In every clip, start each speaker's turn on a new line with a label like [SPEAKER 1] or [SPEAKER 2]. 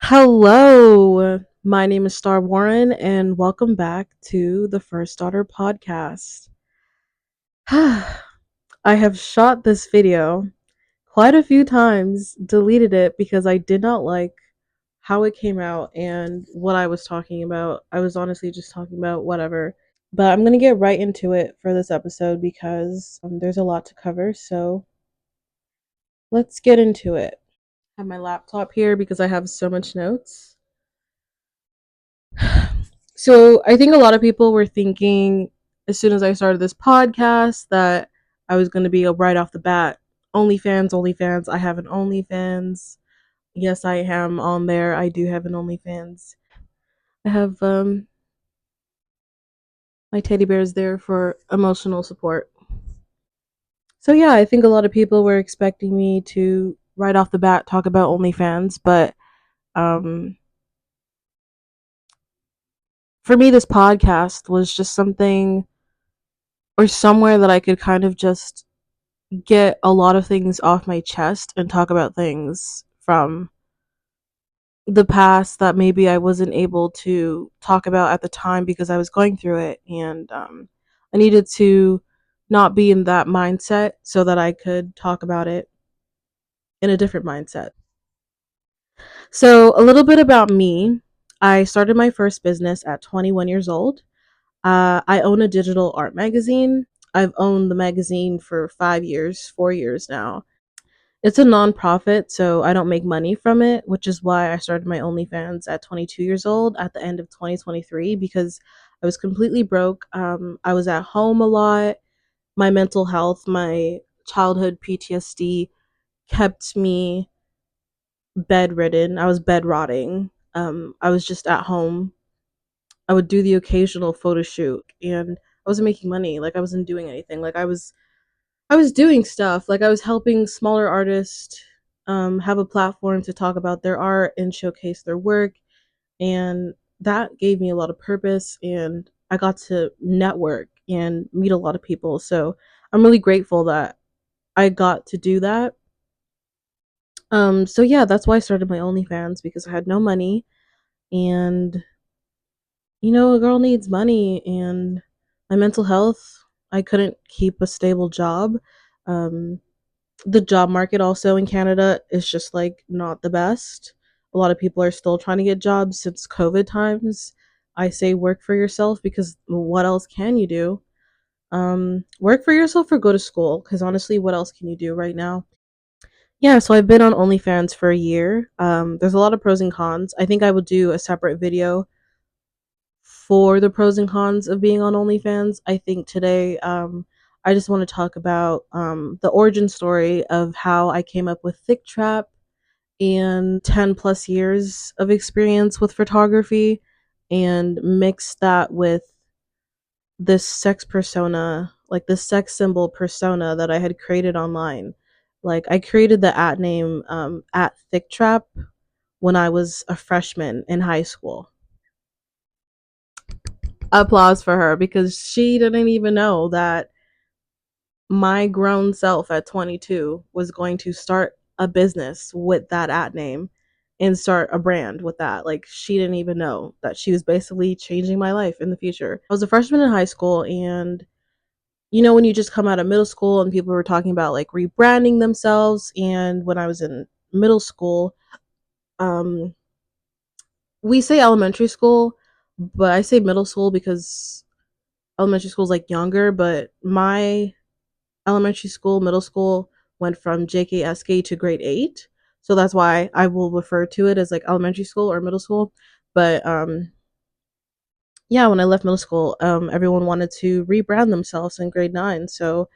[SPEAKER 1] Hello, my name is Star Warren, and welcome back to the First Daughter podcast. I have shot this video quite a few times, deleted it because I did not like how it came out and what I was talking about. I was honestly just talking about whatever. But I'm going to get right into it for this episode because there's a lot to cover, so let's get into it. I have my laptop here because I have so much notes. So I think a lot of people were thinking as soon as I started this podcast that I was going to be a right off the bat OnlyFans, OnlyFans. I have an OnlyFans. Yes, I am on there. I do have an OnlyFans. I have my teddy bears there for emotional support. So yeah, I think a lot of people were expecting me to right off the bat talk about OnlyFans, but um for me this podcast was just something or somewhere that I could kind of just get a lot of things off my chest and talk about things from the past that maybe I wasn't able to talk about at the time because I was going through it. And I needed to not be in that mindset so that I could talk about it in a different mindset. So, a little bit about me. I started my first business at 21 years old. I own a digital art magazine. I've owned the magazine for 5 years, 4 years now. It's a nonprofit, so I don't make money from it, which is why I started my OnlyFans at 22 years old at the end of 2023 because I was completely broke. I was at home a lot. My mental health, my childhood PTSD kept me bedridden. I was bed rotting. I was just at home. I would do the occasional photo shoot and I wasn't making money. Like I wasn't doing anything. I was doing stuff like I was helping smaller artists have a platform to talk about their art and showcase their work, and that gave me a lot of purpose. And I got to network and meet a lot of people. So I'm really grateful that I got to do that. So yeah, that's why I started my OnlyFans because I had no money, and a girl needs money, and my mental health. I couldn't keep a stable job. Um, the job market also in Canada is just like not the best. A lot of people are still trying to get jobs since COVID times. I say work for yourself because what else can you do? Work for yourself or go to school because honestly, what else can you do right now? Yeah, so I've been on OnlyFans for a year. There's a lot of pros and cons. I think I would do a separate video for the pros and cons of being on OnlyFans. I think today I just want to talk about the origin story of how I came up with Thick Trap and 10 plus years of experience with photography and mix that with this sex persona, like this sex symbol persona that I had created online. Like I created the at name at Thick Trap when I was a freshman in high school. Applause for her because she didn't even know that my grown self at 22 was going to start a business with that ad name and start a brand with that. Like, she didn't even know that she was basically changing my life in the future. I was a freshman in high school, and when you just come out of middle school and people were talking about like rebranding themselves, and when I was in middle school, um, we say elementary school, but I say middle school because elementary school is like younger, but my elementary school, middle school went from JKSK to grade 8. So that's why I will refer to it as like elementary school or middle school. But yeah, when I left middle school, everyone wanted to rebrand themselves in grade 9. So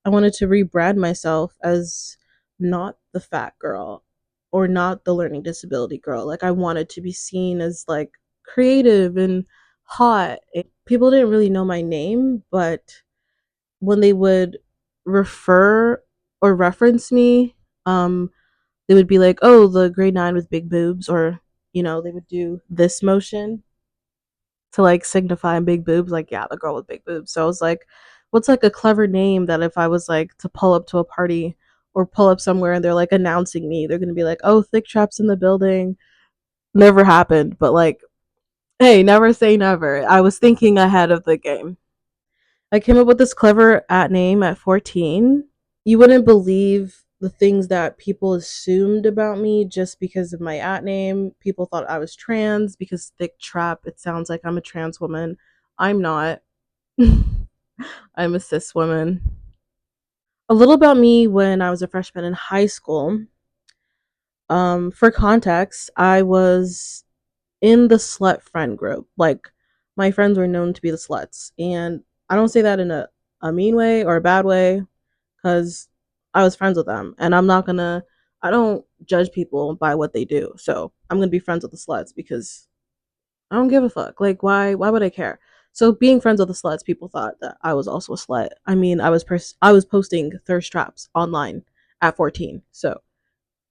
[SPEAKER 1] I wanted to rebrand myself as not the fat girl or not the learning disability girl. Like I wanted to be seen as like creative and hot. And people didn't really know my name, but when they would refer or reference me, they would be like, "Oh, the grade 9 with big boobs," or they would do this motion to like signify big boobs, like yeah, the girl with big boobs. So I was like, what's like a clever name that if I was like to pull up to a party or pull up somewhere and they're like announcing me, they're gonna be like, "Oh, Thick Trap's in the building." Never happened, but like, hey, never say never. I was thinking ahead of the game. I came up with this clever at name at 14. You wouldn't believe the things that people assumed about me just because of my at name. People thought I was trans because thick trap, it sounds like I'm a trans woman. I'm not. I'm a cis woman. A little about me when I was a freshman in high school. For context, I was in the slut friend group. Like, my friends were known to be the sluts. And I don't say that in a mean way or a bad way, because I was friends with them. And I don't judge people by what they do. So I'm going to be friends with the sluts because I don't give a fuck. Like, why would I care? So being friends with the sluts, people thought that I was also a slut. I mean, I was posting thirst traps online at 14. So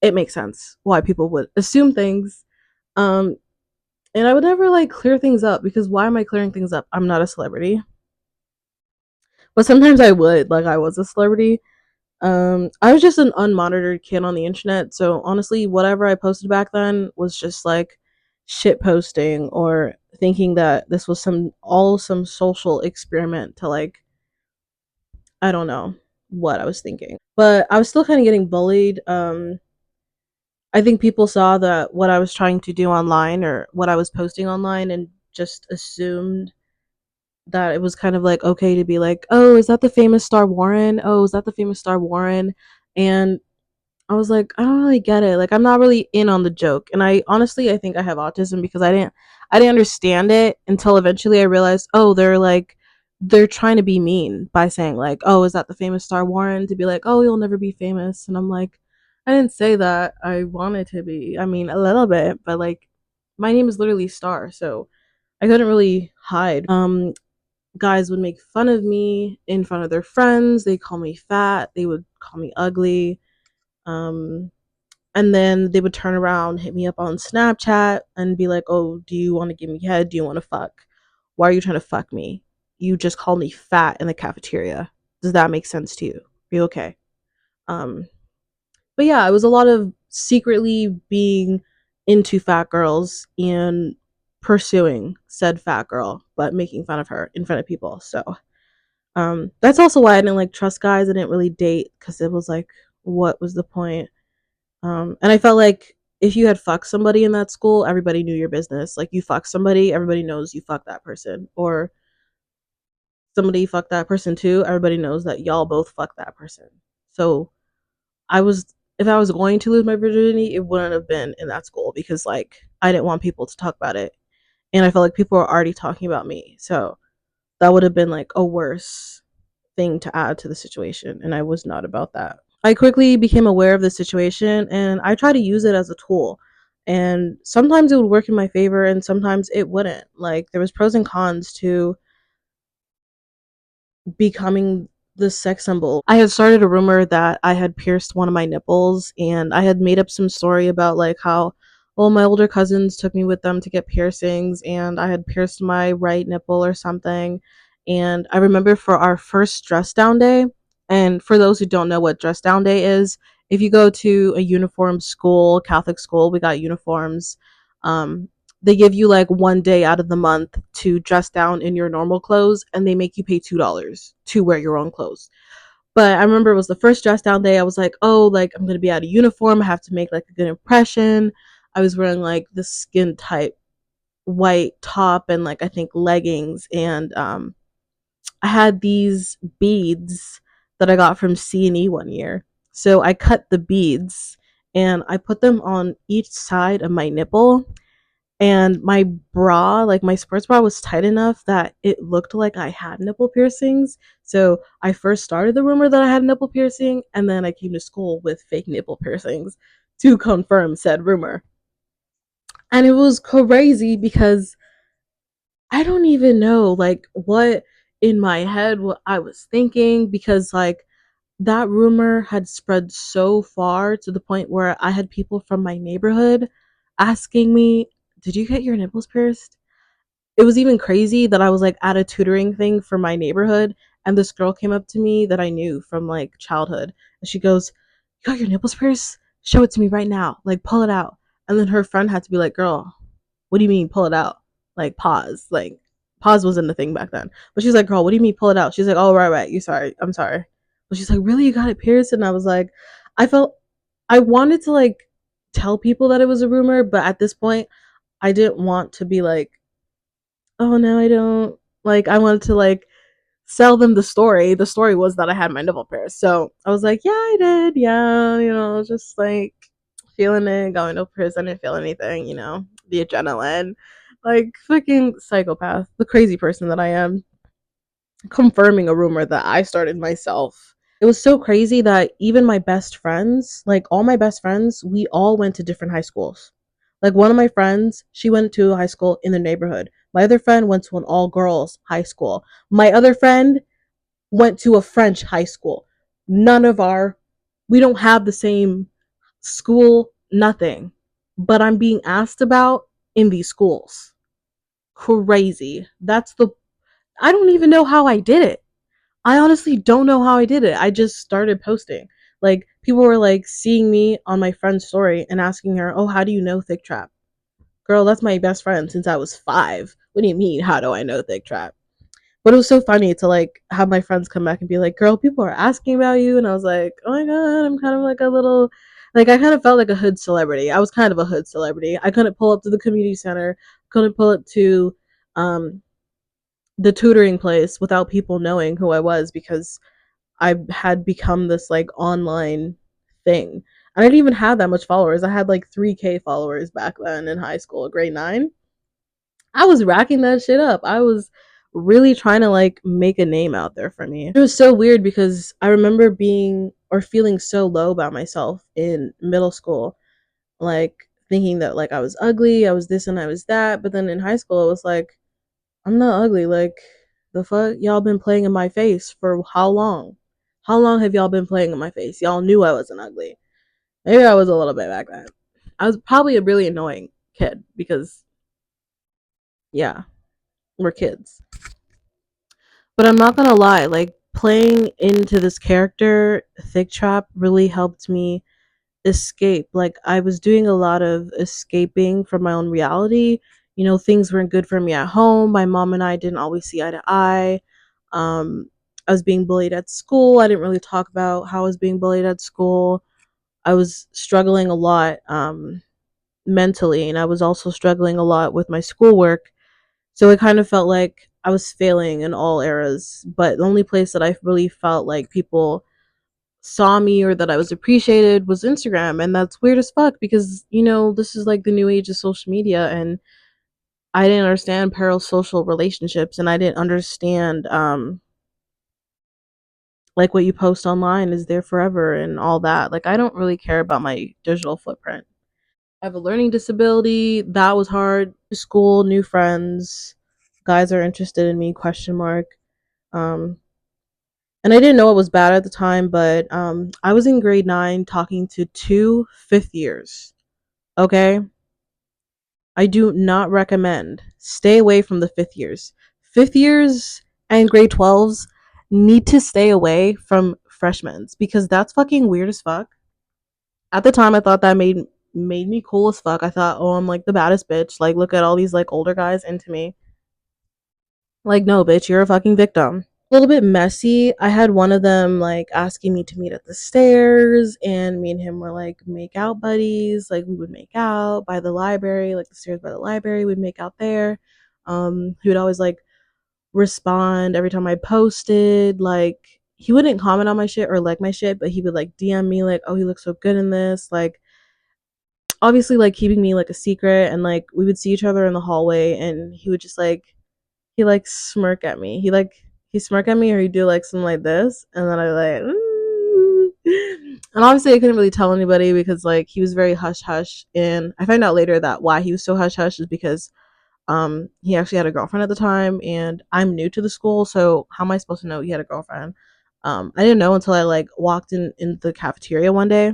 [SPEAKER 1] it makes sense why people would assume things. Um, and I would never like clear things up because why am I clearing things up? I'm not a celebrity. But sometimes I would, like I was a celebrity. I was just an unmonitored kid on the internet, so honestly, whatever I posted back then was just like shit posting or thinking that this was some social experiment to like I don't know what I was thinking. But I was still kind of getting bullied. I think people saw that what I was trying to do online or what I was posting online and just assumed that it was kind of like okay to be like, "Oh, is that the famous star Warren? Oh, is that the famous star Warren?" And I was like, I don't really get it. Like I'm not really in on the joke. And I think I have autism because I didn't understand it until eventually I realized, oh, they're trying to be mean by saying like, "Oh, is that the famous star Warren?" to be like, "Oh, you'll never be famous." And I'm like, I didn't say that. I wanted to be. I mean, a little bit, but like my name is literally Star, so I couldn't really hide. Guys would make fun of me in front of their friends. They call me fat. They would call me ugly. Um, and then they would turn around, hit me up on Snapchat, and be like, "Oh, do you want to give me head? Do you want to fuck? Why are you trying to fuck me? You just called me fat in the cafeteria. Does that make sense to you? Are you okay?" Um, but yeah, it was a lot of secretly being into fat girls and pursuing said fat girl, but making fun of her in front of people. So that's also why I didn't like trust guys. I didn't really date because it was like, what was the point? And I felt like if you had fucked somebody in that school, everybody knew your business. Like you fuck somebody, everybody knows you fucked that person. Or somebody fucked that person too, everybody knows that y'all both fucked that person. So I was if I was going to lose my virginity, it wouldn't have been in that school because like I didn't want people to talk about it. And I felt like people were already talking about me. So that would have been like a worse thing to add to the situation. And I was not about that. I quickly became aware of the situation and I try to use it as a tool. And sometimes it would work in my favor and sometimes it wouldn't. Like there was pros and cons to becoming the sex symbol. I had started a rumor that I had pierced one of my nipples and I had made up some story about like how well my older cousins took me with them to get piercings and I had pierced my right nipple or something. And I remember for our first dress down day, and for those who don't know what dress down day is, if you go to a uniform school, Catholic school, we got uniforms. Um, they give you like one day out of the month to dress down in your normal clothes and they make you pay $2 to wear your own clothes. But I remember it was the first dress down day. I was like, oh, like I'm gonna be out of uniform. I have to make like a good impression. I was wearing like the skin tight white top and like I think leggings and I had these beads that I got from C&E one year. So I cut the beads and I put them on each side of my nipple and my bra, like my sports bra, was tight enough that it looked like I had nipple piercings. So I first started the rumor that I had a nipple piercing, and then I came to school with fake nipple piercings to confirm said rumor. And it was crazy because I don't even know like what in my head what I was thinking because like that rumor had spread so far to the point where I had people from my neighborhood asking me, "Did you get your nipples pierced?" It was even crazy that I was like at a tutoring thing for my neighborhood and this girl came up to me that I knew from like childhood and she goes, "You got your nipples pierced? Show it to me right now. Like pull it out." And then her friend had to be like, "Girl, what do you mean pull it out? Like pause. Like pause wasn't the thing back then. But she's like, girl, what do you mean pull it out? She's like, oh right, you sorry. I'm sorry. But she's like, really, you got it pierced? And I was like, I felt I wanted to like tell people that it was a rumor, but at this point I didn't want to be like, oh no, I don't. Like I wanted to like sell them the story. The story was that I had my nipple pierced. So I was like, yeah, I did. Yeah, just like feeling it, going to prison, I didn't feel anything, the adrenaline. Like fucking psychopath, the crazy person that I am, confirming a rumor that I started myself. It was so crazy that even my best friends, like all my best friends, we all went to different high schools. Like one of my friends, she went to a high school in the neighborhood. My other friend went to an all girls high school. My other friend went to a French high school. None of our, we don't have the same school, nothing. But I'm being asked about in these schools. Crazy. I don't even know how I did it. I honestly don't know how I did it. I just started posting. Like, people were like seeing me on my friend's story and asking her, oh, how do you know Thick Trap? Girl, that's my best friend since I was 5. What do you mean, how do I know Thick Trap? But it was so funny to like have my friends come back and be like, "Girl, people are asking about you," and I was like, "Oh my god, I'm kind of like a little, like I kind of felt like a hood celebrity. I was kind of a hood celebrity. I couldn't pull up to the community center, couldn't pull up to um, the tutoring place without people knowing who I was because I had become this like online thing. I didn't even have that much followers. I had like 3K followers back then in high school, grade 9. I was racking that shit up. I was really trying to like make a name out there for me. It was so weird because I remember being or feeling so low about myself in middle school, like thinking that like I was ugly, I was this and I was that, but then in high school it was like I'm not ugly. Like the fuck y'all been playing in my face for how long? How long have y'all been playing in my face? Y'all knew I wasn't ugly. Maybe I was a little bit back then. I was probably a really annoying kid because yeah, we're kids. But I'm not gonna lie, like playing into this character, Thick Trap, really helped me escape. Like I was doing a lot of escaping from my own reality. Things weren't good for me at home. My mom and I didn't always see eye to eye. Um, I was being bullied at school. I didn't really talk about how I was being bullied at school. I was struggling a lot mentally, and I was also struggling a lot with my schoolwork, so it kind of felt like I was failing in all eras. But the only place that I really felt like people saw me or that I was appreciated was Instagram. And that's weird as fuck because, this is like the new age of social media. And I didn't understand parasocial relationships, and I didn't understand like what you post online is there forever and all that. Like I don't really care about my digital footprint. I have a learning disability. That was hard. School, new friends, guys are interested in me, question mark. Um, and I didn't know it was bad at the time, but I was in grade 9 talking to 2 5th years. Okay? I do not recommend. Stay away from the 5th years. 5th years and grade 12s need to stay away from freshmen because that's fucking weird as fuck. At the time I thought that made me cool as fuck. I thought, oh, I'm like the baddest bitch. Like, look at all these like older guys into me. Like, no, bitch, you're a fucking victim. A little bit messy. I had one of them like asking me to meet at the stairs, and me and him were like make out buddies. Like, we would make out by the library, like the stairs by the library. We'd make out there. He would always like respond every time I posted. Like, he wouldn't comment on my shit or like my shit, but he would like DM me like, oh, he looks so good in this. Like, obviously like keeping me like a secret, and like we would see each other in the hallway and he would just like he like smirk at me. He smirk at me or he'd do like something like this, and then I like and obviously I couldn't really tell anybody because like he was very hush hush, and I found out later that why he was so hush hush is because he actually had a girlfriend at the time, and I'm new to the school, so how am I supposed to know he had a girlfriend? I didn't know until I like walked in the cafeteria one day,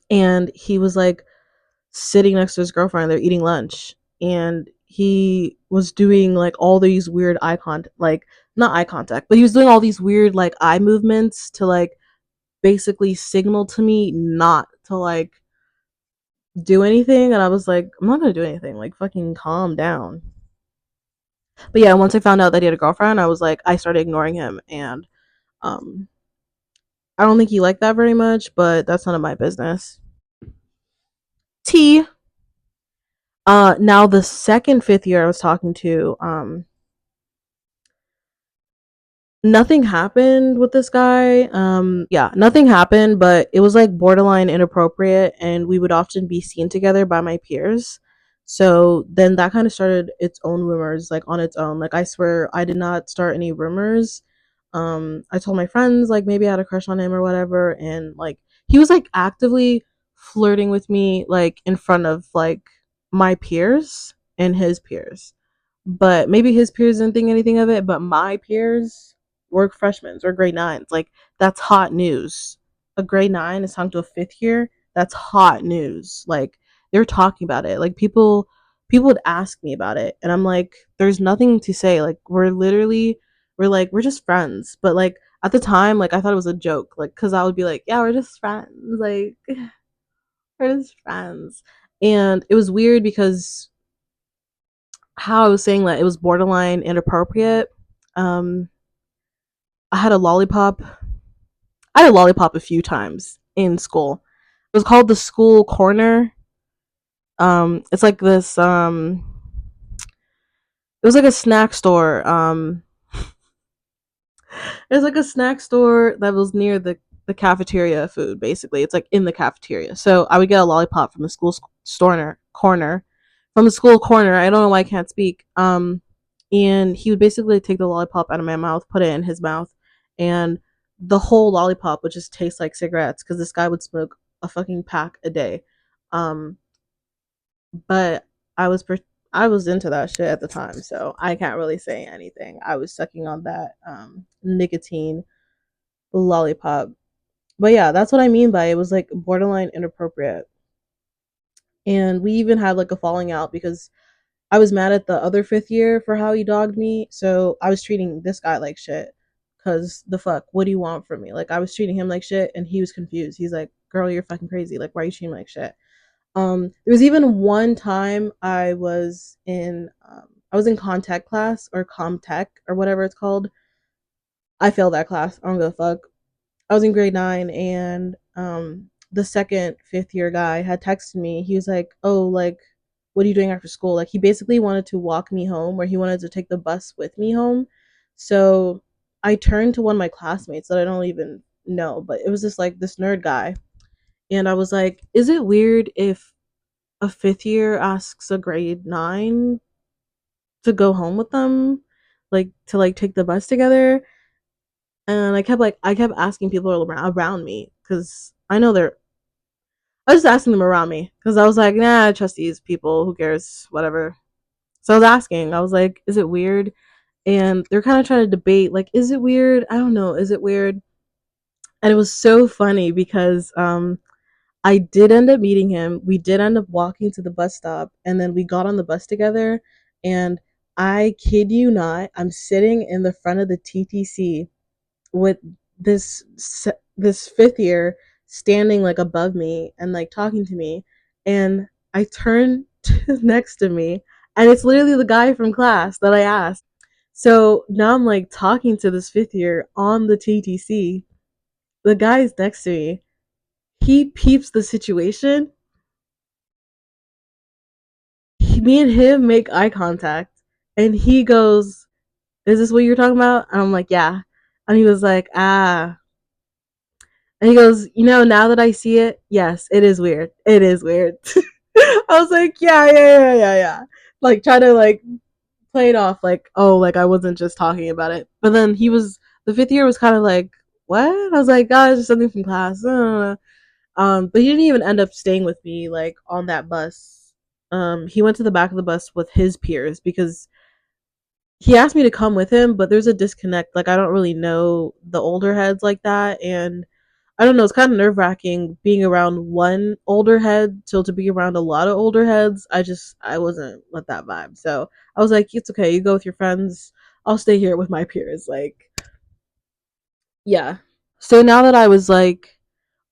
[SPEAKER 1] and he was like sitting next to his girlfriend. They're eating lunch, and he was doing like all these weird eye contact, like not eye contact, but he was doing all these weird like eye movements to like basically signal to me not to like do anything, and I was like, I'm not gonna do anything. Like, fucking calm down. But yeah, once I found out that he had a girlfriend, I was like, I started ignoring him, and um, I don't think he liked that very much, but that's none of my business. T. Now the second fifth year I was talking to, nothing happened with this guy. Yeah, nothing happened, but it was like borderline inappropriate, and we would often be seen together by my peers. So then that kind of started its own rumors, like on its own. Like, I swear I did not start any rumors. I told my friends like maybe I had a crush on him or whatever, and like he was like actively flirting with me like in front of like my peers and his peers. But maybe his peers didn't think anything of it, but my peers were freshmen or grade nines. Like, that's hot news. A grade nine is talking to a fifth year. That's hot news. Like, they're talking about it. Like, people would ask me about it, and I'm like, there's nothing to say. Like, we're just friends. But like at the time, like I thought it was a joke. Like, cause I would be like, yeah, we're just friends. Like, we're just friends. And it was weird because how I was saying that it was borderline inappropriate. Um, I had a lollipop. I had a lollipop a few times in school. It was called the school corner. It's like this. It was like a snack store. It was like a snack store that was near the cafeteria food. Basically, it's like in the cafeteria. So I would get a lollipop from the school store corner, from the school corner. I don't know why I can't speak. And he would basically take the lollipop out of my mouth, put it in his mouth, and the whole lollipop would just taste like cigarettes because this guy would smoke a fucking pack a day. Um, but I was I was into that shit at the time, so I can't really say anything. I was sucking on that nicotine lollipop. But yeah, that's what I mean by it was like borderline inappropriate. And we even had like a falling out because I was mad at the other fifth year for how he dogged me. So I was treating this guy like shit. Cause the fuck, what do you want from me? Like, I was treating him like shit, and he was confused. He's like, "Girl, you're fucking crazy. Like, why are you treating me like shit?" There was even one time I was in contact class or comtech or whatever it's called. I failed that class. I don't give a fuck. I was in grade nine, and the second fifth year guy had texted me. He was like, "Oh, like, what are you doing after school?" Like, he basically wanted to walk me home, or he wanted to take the bus with me home. So I turned to one of my classmates that I don't even know, but it was just like this nerd guy, and I was like, "Is it weird if a fifth year asks a grade nine to go home with them, like to like take the bus together?" And I kept asking people around me because I know they're. I was just asking them around me because I was like, nah, I trust these people. Who cares? Whatever. So I was asking. I was like, is it weird? And they're kind of trying to debate, like, is it weird? I don't know. Is it weird? And it was so funny because I did end up meeting him. We did end up walking to the bus stop, and then we got on the bus together. And I kid you not, I'm sitting in the front of the TTC with this this fifth year standing like above me and like talking to me, and I turn to next to me, and it's literally the guy from class that I asked. So now I'm like talking to this fifth year on the TTC. The guy's next to me. He peeps the situation. Me and him make eye contact, and he goes, "Is this what you're talking about?" And I'm like, "Yeah." And he was like, "Ah." And he goes, now that I see it, yes, it is weird. It is weird. I was like, yeah, yeah, yeah, yeah, yeah. Like, try to like play it off like, oh, like I wasn't just talking about it. But then the fifth year was kind of like, what? I was like, God, it's just something from class. But he didn't even end up staying with me like on that bus. He went to the back of the bus with his peers because he asked me to come with him, but there's a disconnect. Like, I don't really know the older heads like that, and I don't know. It's kind of nerve wracking being around one older head till to be around a lot of older heads. I wasn't with that vibe, so I was like, it's okay. You go with your friends. I'll stay here with my peers. Like, yeah. So now that I was like,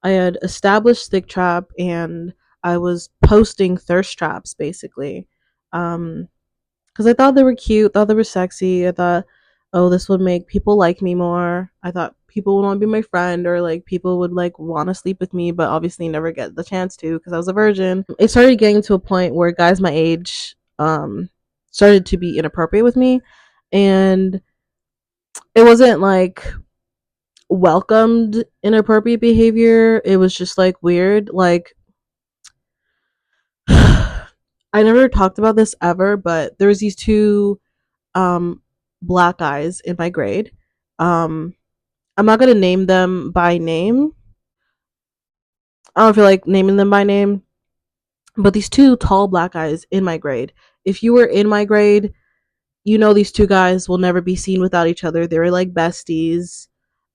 [SPEAKER 1] I had established Stick Trap, and I was posting thirst traps basically. Because I thought they were cute, thought they were sexy. I thought, oh, this would make people like me more. I thought people would want to be my friend, or like people would like want to sleep with me, but obviously never get the chance to because I was a virgin. It started getting to a point where guys my age started to be inappropriate with me, and it wasn't like welcomed inappropriate behavior. It was just like weird. Like I never talked about this ever, but there was these two um black guys in my grade. Um I'm not gonna name them by name. I don't feel like naming them by name, but these two tall black guys in my grade. If you were in my grade, you know these two guys will never be seen without each other. They were like besties.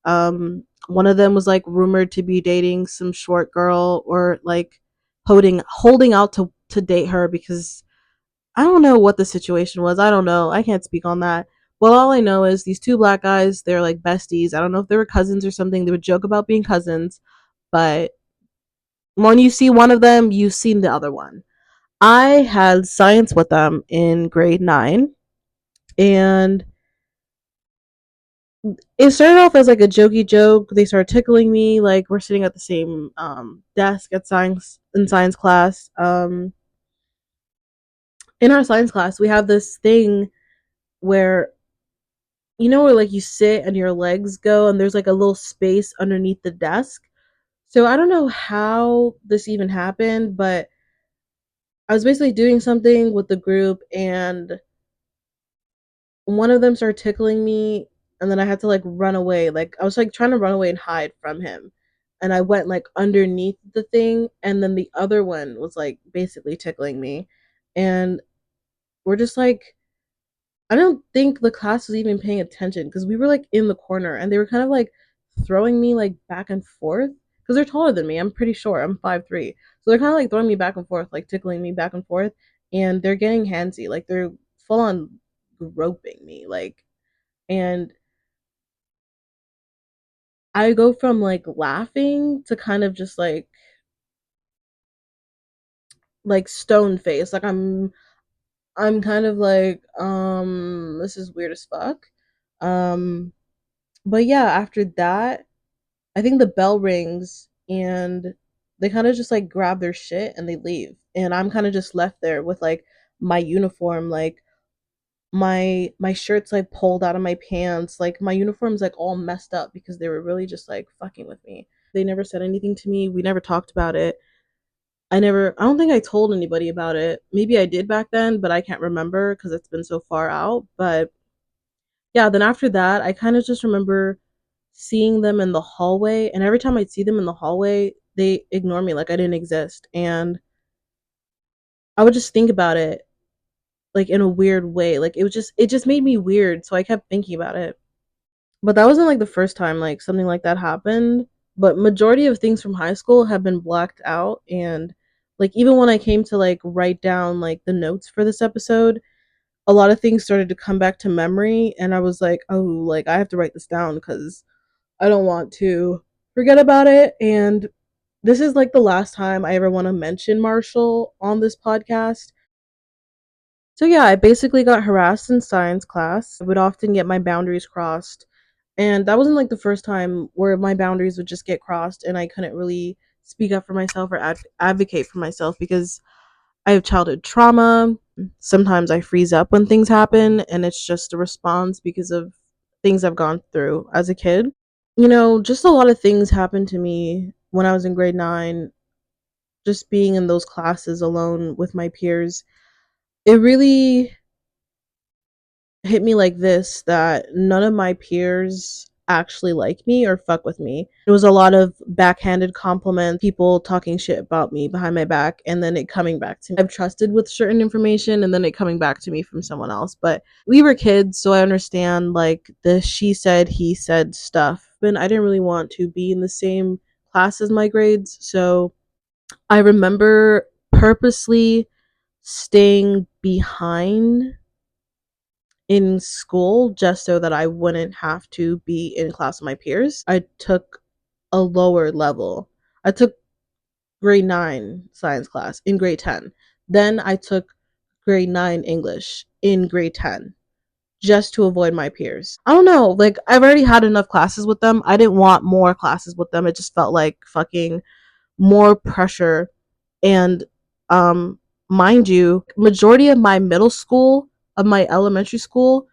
[SPEAKER 1] One of them was like rumored to be dating some short girl, or like holding out to date her, because I don't know what the situation was. I don't know. I can't speak on that. Well, all I know is these two black guys, they're like besties. I don't know if they were cousins or something. They would joke about being cousins, but when you see one of them, you've seen the other one. I had science with them in grade 9, and it started off as like a jokey joke. They started tickling me, like we're sitting at the same desk at science class. In our science class, we have this thing where, you know, where like you sit and your legs go and there's like a little space underneath the desk. So I don't know how this even happened, but I was basically doing something with the group, and one of them started tickling me, and then I had to like run away. Like I was like trying to run away and hide from him. And I went like underneath the thing, and then the other one was like basically tickling me. And we're just like, I don't think the class was even paying attention because we were like in the corner, and they were kind of like throwing me like back and forth because they're taller than me. I'm pretty sure I'm 5'3". So they're kind of like throwing me back and forth, like tickling me back and forth, and they're getting handsy, like they're full on groping me, like. And I go from like laughing to kind of just like stone face, like I'm kind of like this is weird as fuck. Um but yeah, after that, I think the bell rings, and they kind of just like grab their shit and they leave. And I'm kind of just left there with like my uniform, like my shirt's like pulled out of my pants, like my uniform's like all messed up because they were really just like fucking with me. They never said anything to me. We never talked about it. I don't think I told anybody about it. Maybe I did back then, but I can't remember because it's been so far out. But yeah, then after that, I kind of just remember seeing them in the hallway, and every time I'd see them in the hallway, they ignore me like I didn't exist. And I would just think about it like in a weird way. Like it just made me weird, so I kept thinking about it. But that wasn't like the first time like something like that happened. But majority of things from high school have been blacked out, and like even when I came to like write down like the notes for this episode, a lot of things started to come back to memory, and I was like, "Oh, like I have to write this down cuz I don't want to forget about it." And this is like the last time I ever want to mention Marshall on this podcast. So yeah, I basically got harassed in science class. I would often get my boundaries crossed. And that wasn't like the first time where my boundaries would just get crossed and I couldn't really speak up for myself or advocate for myself because I have childhood trauma. Sometimes I freeze up when things happen, and it's just a response because of things I've gone through as a kid. You know, just a lot of things happened to me when I was in grade 9, just being in those classes alone with my peers. It really hit me like this, that none of my peers actually like me or fuck with me. It was a lot of backhanded compliments, people talking shit about me behind my back, and then it coming back to me. I've trusted with certain information and then it coming back to me from someone else. But we were kids, so I understand like the she said, he said stuff. But I didn't really want to be in the same class as my grades. So I remember purposely staying behind in school just so that I wouldn't have to be in class with my peers. I took a lower level. I took grade 9 science class in grade 10. Then I took grade 9 English in grade 10 just to avoid my peers. I don't know, like I've already had enough classes with them. I didn't want more classes with them. It just felt like fucking more pressure. And um mind you, majority of my middle school, of my elementary school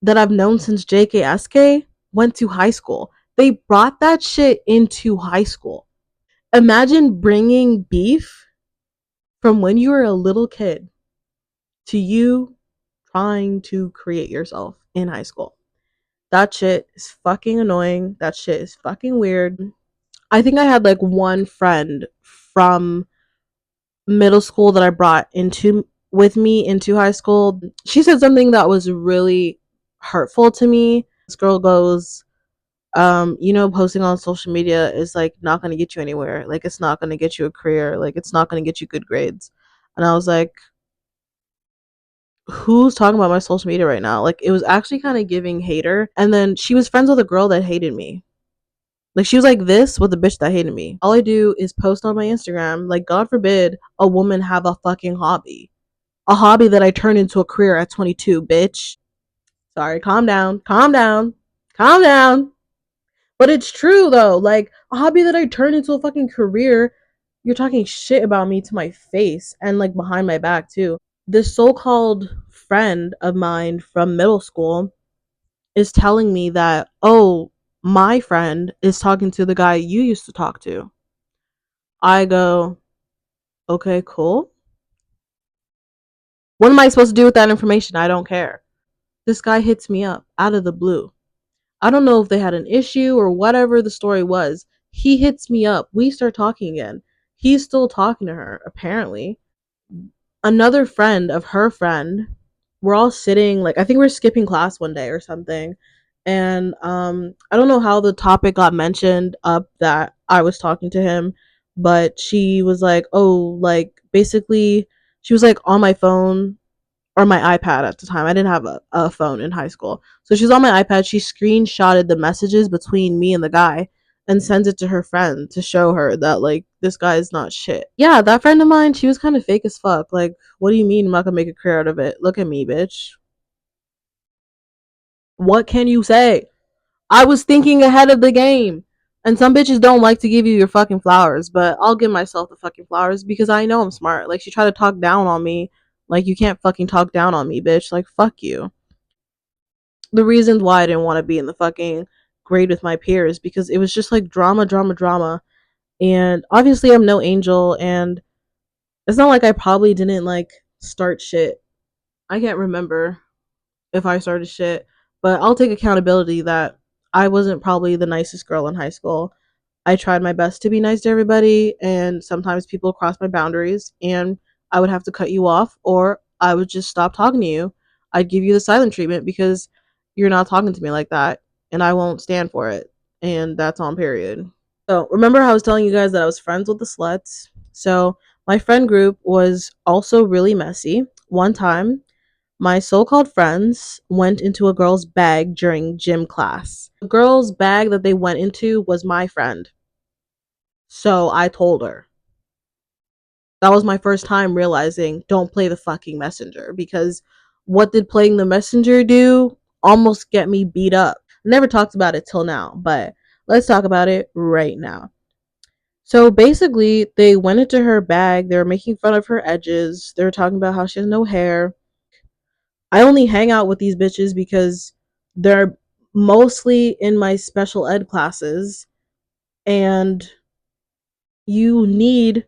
[SPEAKER 1] that I've known since JKSK went to high school. They brought that shit into high school. Imagine bringing beef from when you were a little kid to you trying to create yourself in high school. That shit is fucking annoying. That shit is fucking weird. I think I had like one friend from middle school that I brought into with me into high school. She said something that was really hurtful to me. This girl goes, posting on social media is like not gonna get you anywhere. Like it's not gonna get you a career. Like it's not gonna get you good grades. And I was like, who's talking about my social media right now? Like it was actually kind of giving hater. And then she was friends with a girl that hated me. Like she was like this with a bitch that hated me. All I do is post on my Instagram. Like God forbid a woman have a fucking hobby. A hobby that I turned into a career at 22, bitch. Sorry, calm down. Calm down. Calm down. But it's true though. Like a hobby that I turned into a fucking career. You're talking shit about me to my face and like behind my back too. This so-called friend of mine from middle school is telling me that, oh, my friend is talking to the guy you used to talk to. I go, okay, cool. What am I supposed to do with that information? I don't care. This guy hits me up out of the blue. I don't know if they had an issue or whatever the story was. He hits me up. We start talking again. He's still talking to her, apparently. Another friend of her friend, we're all sitting, like I think we're skipping class one day or something. And I don't know how the topic got mentioned up that I was talking to him, but she was like, "Oh, like basically she was like on my phone or my iPad at the time. I didn't have a phone in high school. So she's on my iPad. She screenshotted the messages between me and the guy and sends it to her friend to show her that, like, this guy is not shit. Yeah, that friend of mine, she was kind of fake as fuck. Like, what do you mean I'm not gonna make a career out of it? Look at me, bitch. What can you say? I was thinking ahead of the game. And some bitches don't like to give you your fucking flowers, but I'll give myself the fucking flowers because I know I'm smart. Like, she tried to talk down on me. Like, you can't fucking talk down on me, bitch. Like, fuck you. The reasons why I didn't want to be in the fucking grade with my peers because it was just like drama, drama, drama. And obviously, I'm no angel, and it's not like I probably didn't like start shit. I can't remember if I started shit, but I'll take accountability that I wasn't probably the nicest girl in high school. I tried my best to be nice to everybody, and sometimes people crossed my boundaries, and I would have to cut you off, or I would just stop talking to you. I'd give you the silent treatment because you're not talking to me like that, and I won't stand for it. And that's on period. So, remember how I was telling you guys that I was friends with the sluts? So, my friend group was also really messy. One time, my so called friends went into a girl's bag during gym class. The girl's bag that they went into was my friend. So I told her. That was my first time realizing don't play the fucking messenger because what did playing the messenger do? Almost get me beat up. Never talked about it till now, but let's talk about it right now. So basically, they went into her bag. They were making fun of her edges. They were talking about how she has no hair. I only hang out with these bitches because they're mostly in my special ed classes, and you need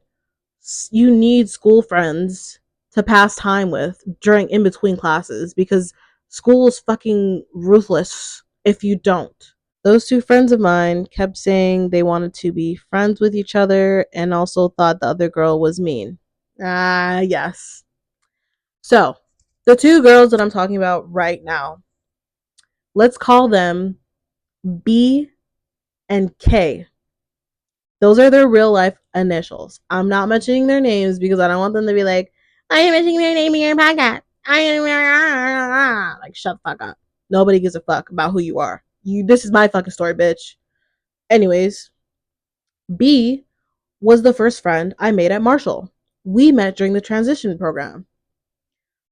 [SPEAKER 1] you need school friends to pass time with during in between classes because school is fucking ruthless if you don't. Those two friends of mine kept saying they wanted to be friends with each other and also thought the other girl was mean. Ah, yes. So, the two girls that I'm talking about right now, let's call them B and K. Those are their real life initials. I'm not mentioning their names because I don't want them to be like, I am mentioning their name in your podcast. I am like shut the fuck up. Nobody gives a fuck about who you are. This is my fucking story, bitch. Anyways, B was the first friend I made at Marshall. We met during the transition program.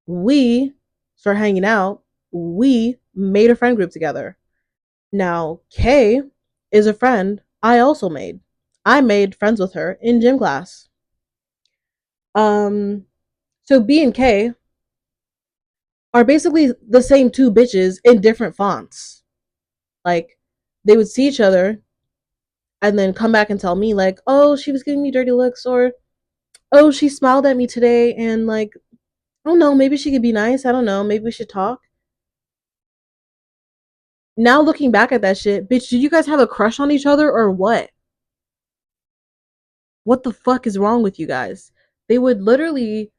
[SPEAKER 1] We started hanging out. We made a friend group together. Now, Kay is a friend I also made. I made friends with her in gym class. Um, so B and K are basically the same two bitches in different fonts. Like, they would see each other and then come back and tell me, like, oh, she was giving me dirty looks, or oh, she smiled at me today, and like, oh no, maybe she could be nice. I don't know. Maybe we should talk. Now looking back at that shit, bitch, did you guys have a crush on each other or what? What the fuck is wrong with you guys? They would literally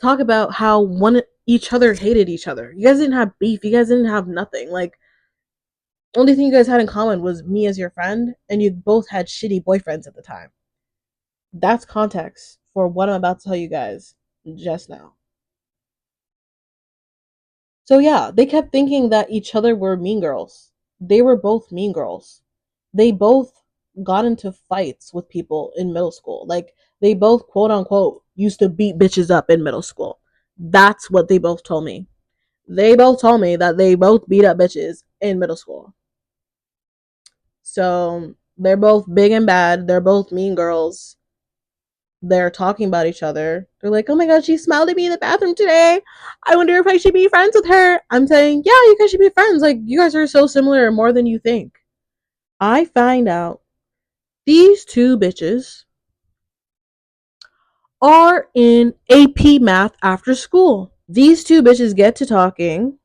[SPEAKER 1] talk about how one each other hated each other. You guys didn't have beef. You guys didn't have nothing. Like, only thing you guys had in common was me as your friend, and you both had shitty boyfriends at the time. That's context for what I'm about to tell you guys just now. So yeah, they kept thinking that each other were mean girls. They were both mean girls. They both got into fights with people in middle school. Like, they both, quote unquote, used to beat bitches up in middle school. That's what they both told me. They both told me that they both beat up bitches in middle school. So they're both big and bad. They're both mean girls. They're talking about each other. They're like, oh my god, she smiled at me in the bathroom today. I wonder if I should be friends with her. I'm saying, yeah, you guys should be friends. Like, you guys are so similar more than you think. I find out these two bitches are in AP math after school. These two bitches get to talking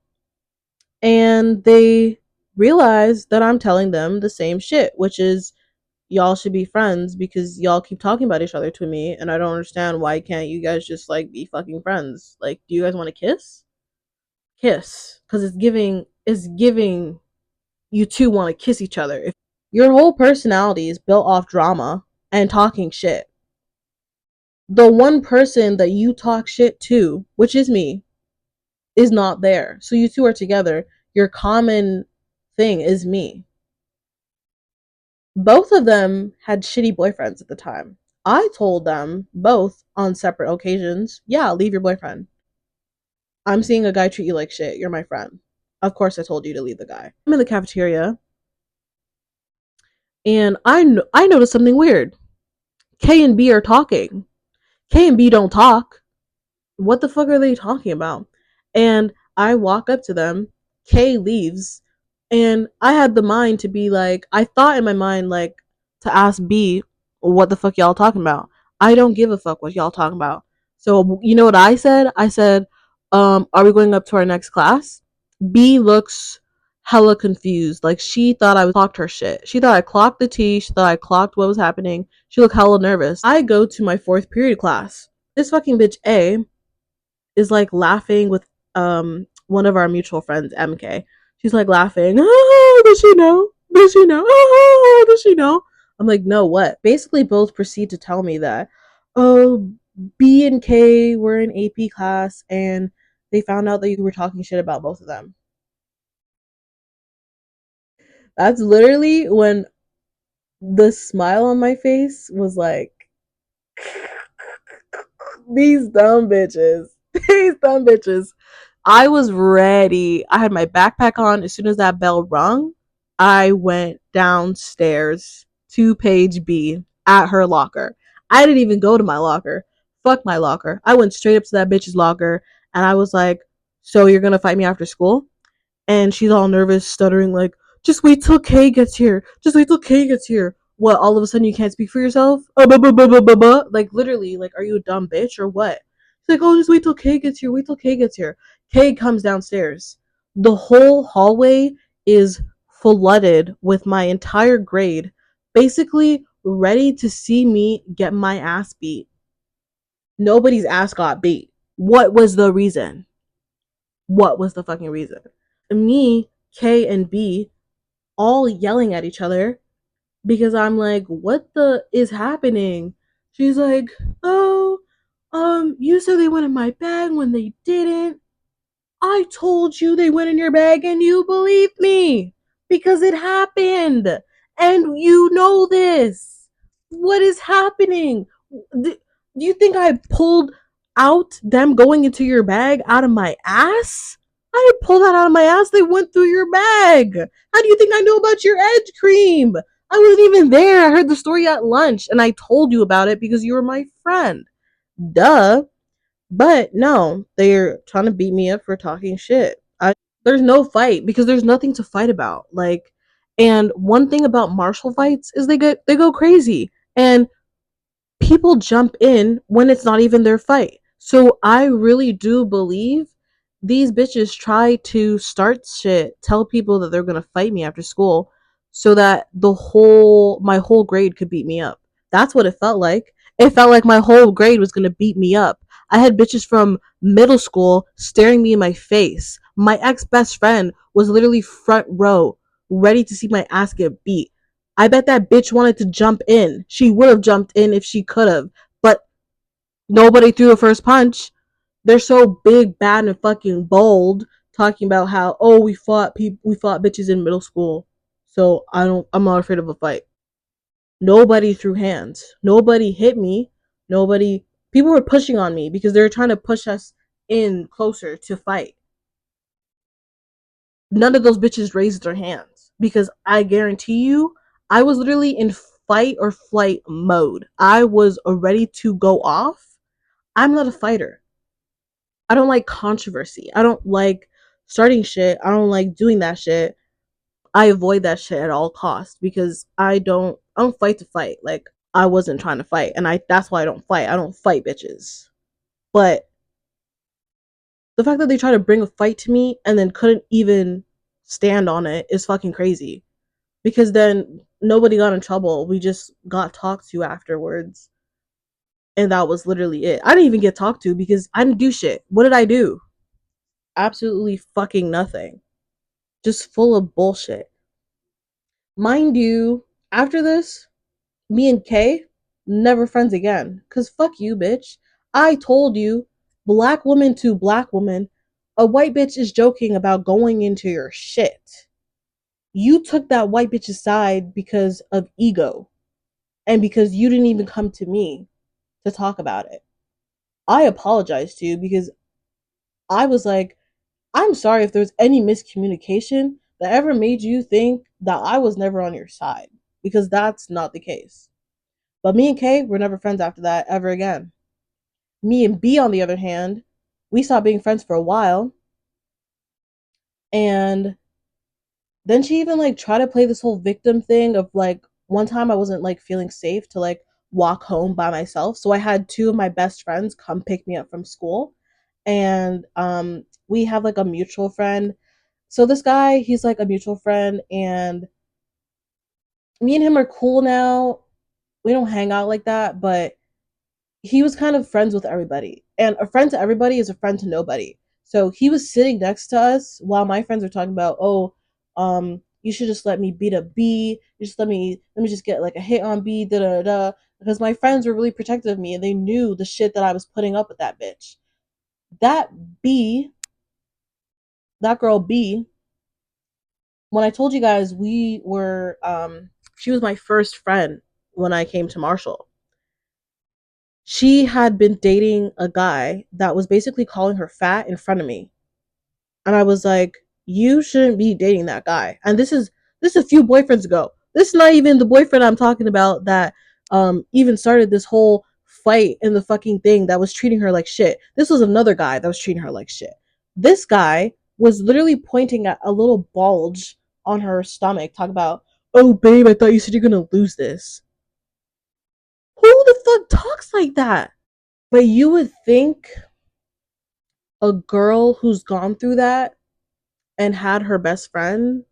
[SPEAKER 1] and they realize that I'm telling them the same shit, which is y'all should be friends because y'all keep talking about each other to me, and I don't understand why can't you guys just like be fucking friends? Like, do you guys want to kiss? Kiss, because it's giving you two want to kiss each other. If your whole personality is built off drama and talking shit, the one person that you talk shit to, which is me, is not there. So you two are together. Your common thing is me. Both of them had shitty boyfriends at the time. I told them both on separate occasions, yeah, leave your boyfriend. I'm seeing a guy treat you like shit. You're my friend. Of course, I told you to leave the guy. I'm in the cafeteria and I noticed something weird. K and B are talking. K and B don't talk. What the fuck are they talking about? And I walk up to them. Kay leaves. And I had the mind to be like, I thought in my mind, like, to ask B, what the fuck y'all talking about? I don't give a fuck what y'all talking about. So, you know what I said? I said, are we going up to our next class? B looks hella confused. Like, she thought I was clocked her shit. She thought I clocked the tea. She thought I clocked what was happening. She looked hella nervous. I go to my fourth period class. This fucking bitch A is like laughing with one of our mutual friends, MK. She's like laughing. Oh, does she know? Does she know? Oh, does she know? I'm like, no, what? Basically, both proceed to tell me that, oh, B and K were in AP class and they found out that you were talking shit about both of them. That's literally when the smile on my face was like, these dumb bitches. These dumb bitches. I was ready. I had my backpack on. As soon as that bell rung, I went downstairs to page B at her locker. I didn't even go to my locker. Fuck my locker. I went straight up to that bitch's locker and I was like, so you're gonna fight me after school? And she's all nervous, stuttering, like, just wait till Kay gets here. Just wait till Kay gets here. What, all of a sudden you can't speak for yourself? Like, literally, like, are you a dumb bitch or what? She's like, oh, just wait till Kay gets here. Wait till Kay gets here. Kay comes downstairs. The whole hallway is flooded with my entire grade, basically ready to see me get my ass beat. Nobody's ass got beat. What was the reason? What was the fucking reason? Me, K, and B all yelling at each other because I'm like, what the is happening? She's like, oh, you said they went in my bag when they didn't. I told you they went in your bag and you believed me because it happened. And you know this. What is happening? Do you think I pulled out them going into your bag out of my ass? I didn't pull that out of my ass. They went through your bag. How do you think I know about your edge cream? I wasn't even there. I heard the story at lunch and I told you about it because you were my friend. Duh. But no, they're trying to beat me up for talking shit. There's no fight because there's nothing to fight about. Like, and one thing about martial fights is they go crazy. And people jump in when it's not even their fight. So I really do believe these bitches try to start shit, tell people that they're gonna fight me after school so that my whole grade could beat me up. That's what it felt like. It felt like my whole grade was gonna beat me up. I had bitches from middle school staring me in my face. My ex best friend was literally front row, ready to see my ass get beat. I bet that bitch wanted to jump in. She would have jumped in if she could have, but nobody threw the first punch. They're so big, bad, and fucking bold, talking about how we fought bitches in middle school, so I'm not afraid of a fight. Nobody threw hands. Nobody hit me. Nobody. People were pushing on me because they were trying to push us in closer to fight. None of those bitches raised their hands because I guarantee you, I was literally in fight or flight mode. I was ready to go off. I'm not a fighter. I don't like controversy. I don't like starting shit. I don't like doing that shit. I avoid that shit at all costs because I don't fight to fight. Like I wasn't trying to fight and I that's why I don't fight. I don't fight bitches. But the fact that they try to bring a fight to me and then couldn't even stand on it is fucking crazy. Because then nobody got in trouble. We just got talked to afterwards. And that was literally it. I didn't even get talked to because I didn't do shit. What did I do? Absolutely fucking nothing. Just full of bullshit. Mind you, after this, me and Kay, never friends again. Cause fuck you, bitch. I told you, black woman to black woman, a white bitch is joking about going into your shit. You took that white bitch's side because of ego and because you didn't even come to me to talk about it. I apologize to you because I was like, I'm sorry if there's any miscommunication that ever made you think that I was never on your side because that's not the case. But me and Kay were never friends after that ever again. Me and B, on the other hand, we stopped being friends for a while. And then she even like tried to play this whole victim thing of like one time I wasn't like feeling safe to like walk home by myself. So I had two of my best friends come pick me up from school. And we have like a mutual friend. So this guy, he's like a mutual friend and me and him are cool now. We don't hang out like that, but he was kind of friends with everybody. And a friend to everybody is a friend to nobody. So he was sitting next to us while my friends were talking about, oh, you should just let me beat up B. You just let me just get like a hit on B, da da da. Because my friends were really protective of me and they knew the shit that I was putting up with that bitch. That B, that girl B, when I told you guys she was my first friend when I came to Marshall. She had been dating a guy that was basically calling her fat in front of me. And I was like, you shouldn't be dating that guy. And this is a few boyfriends ago. This is not even the boyfriend I'm talking about that even started this whole fight in the fucking thing that was treating her like shit. This was another guy that was treating her like shit. This guy was literally pointing at a little bulge on her stomach, talking about, oh babe, I thought you said you're gonna lose this. Who the fuck talks like that? But you would think a girl who's gone through that and had her best friend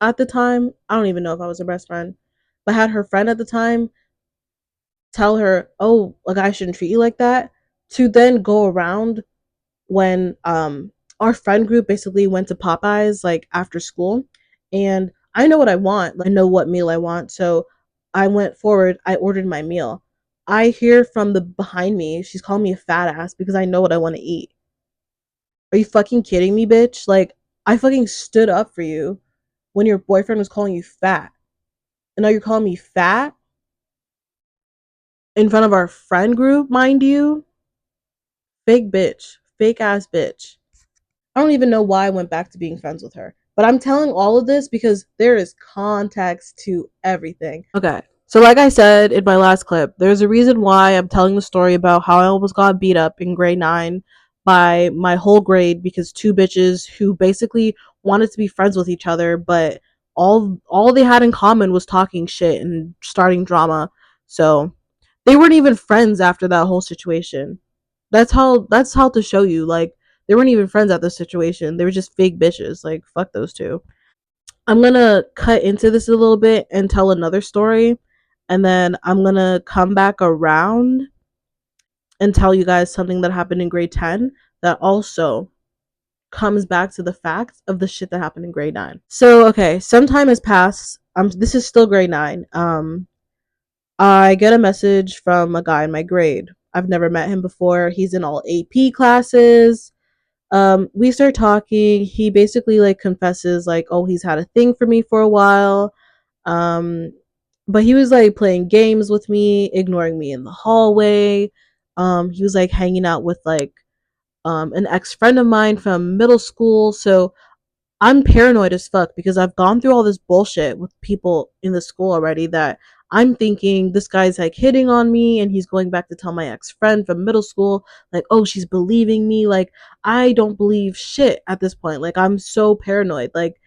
[SPEAKER 1] at the time, I don't even know if I was her best friend, but had her friend at the time tell her, oh, a guy shouldn't treat you like that, to then go around when our friend group basically went to Popeyes like after school. And I know what I want, like, I know what meal I want. So I went forward, I ordered my meal. I hear from the behind me, she's calling me a fat ass because I know what I want to eat. Are you fucking kidding me, bitch? Like, I fucking stood up for you when your boyfriend was calling you fat. And now you're calling me fat? in front of our friend group, mind you. Fake bitch. Fake ass bitch. I don't even know why I went back to being friends with her. But I'm telling all of this because there is context to everything. Okay. So, like I said in my last clip, there's a reason why I'm telling the story about how I almost got beat up in grade 9 by my whole grade because two bitches who basically wanted to be friends with each other, but all they had in common was talking shit and starting drama. So, they weren't even friends after that whole situation. That's how to show you like they weren't even friends at this situation. They were just fake bitches. Like fuck those two. I'm gonna cut into this a little bit and tell another story, and then I'm gonna come back around and tell you guys something that happened in grade 10 that also comes back to the facts of the shit that happened in grade 9. So okay, some time has passed. This is still grade 9. I get a message from a guy in my grade. I've never met him before. He's in all AP classes. We start talking. He basically like confesses like, oh, he's had a thing for me for a while. Um, but he was like playing games with me, ignoring me in the hallway. He was like hanging out with like an ex friend of mine from middle school. So I'm paranoid as fuck because I've gone through all this bullshit with people in the school already that I'm thinking this guy's like hitting on me and he's going back to tell my ex friend from middle school, like, oh, she's believing me. Like, I don't believe shit at this point. Like, I'm so paranoid. Like,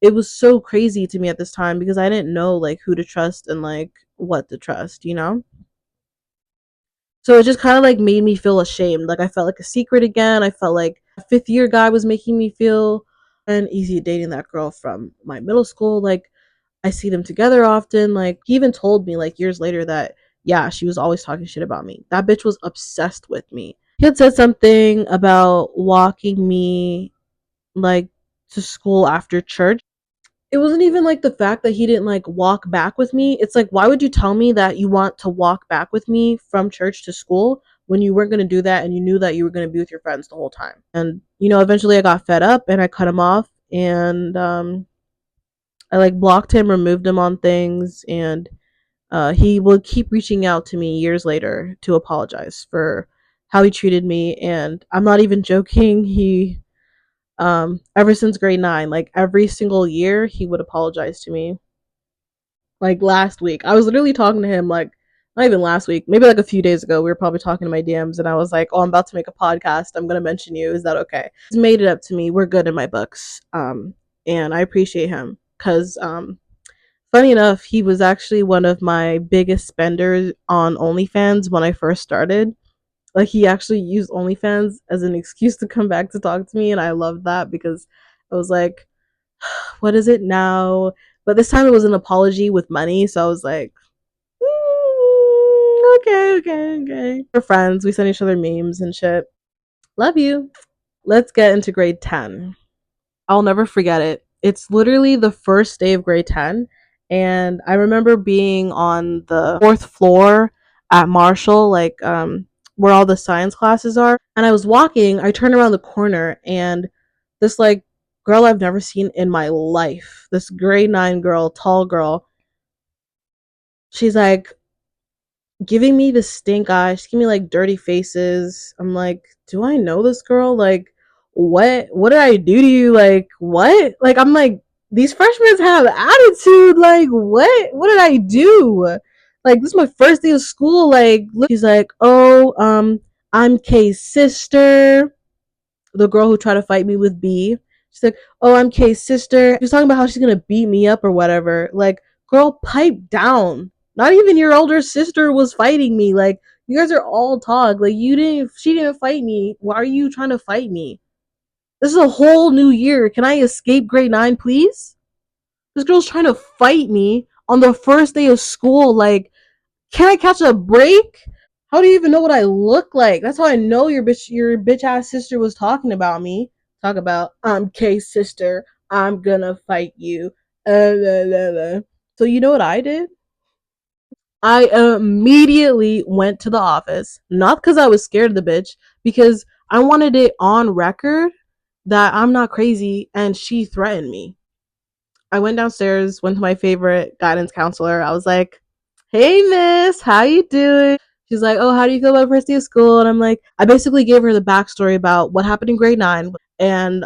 [SPEAKER 1] it was so crazy to me at this time because I didn't know like who to trust and like what to trust, you know? So it just kind of like made me feel ashamed. Like, I felt like a secret again. I felt like a fifth year guy was making me feel and easy dating that girl from my middle school. Like I see them together often. Like he even told me like years later that yeah, she was always talking shit about me. That bitch was obsessed with me. He had said something about walking me like to school after church. It wasn't even like the fact that he didn't like walk back with me. It's like why would you tell me that you want to walk back with me from church to school when you weren't going to do that and you knew that you were going to be with your friends the whole time? And you know, eventually I got fed up and I cut him off and I like blocked him, removed him on things, and he would keep reaching out to me years later to apologize for how he treated me. And I'm not even joking. He, ever since grade 9, like every single year, he would apologize to me. Like last week, I was literally talking to him, like, not even last week, maybe like a few days ago. We were probably talking to my DMs, and I was like, oh, I'm about to make a podcast. I'm going to mention you. Is that okay? He's made it up to me. We're good in my books. And I appreciate him because funny enough, he was actually one of my biggest spenders on OnlyFans when I first started. Like he actually used OnlyFans as an excuse to come back to talk to me, and I loved that because I was like, "What is it now?" But this time it was an apology with money, so I was like, "Okay, okay, okay." We're friends. We send each other memes and shit. Love you. Let's get into grade 10. I'll never forget it. It's literally the first day of grade 10. And I remember being on the fourth floor at Marshall, like where all the science classes are. And I was walking, I turned around the corner, and this like girl I've never seen in my life, this grade 9 girl, tall girl, she's like, giving me the stink eye. She's giving me like dirty faces. I'm like, do I know this girl? Like, what did I do to you? Like, what? Like, I'm like, these freshmen have attitude. Like, what did I do? Like, this is my first day of school. Like, she's like, oh, I'm Kay's sister, the girl who tried to fight me with B. She's like, "Oh, I'm Kay's sister." She's talking about how she's gonna beat me up or whatever. Like, girl, pipe down. Not even your older sister was fighting me. Like, you guys are all talk. Like, you didn't. She didn't fight me. Why are you trying to fight me? This is a whole new year. Can I escape grade 9, please? This girl's trying to fight me on the first day of school. Like, can I catch a break? How do you even know what I look like? That's how I know your bitch ass sister was talking about me. Talk about I'm Kay's sister. I'm gonna fight you. Blah, blah, blah. So you know what I did? I immediately went to the office, not because I was scared of the bitch, because I wanted it on record that I'm not crazy and she threatened me. I went downstairs, went to my favorite guidance counselor. I was like, "Hey, miss, how you doing?" She's like, "Oh, how do you feel about first day of school?" And I'm like, I basically gave her the backstory about what happened in grade 9 and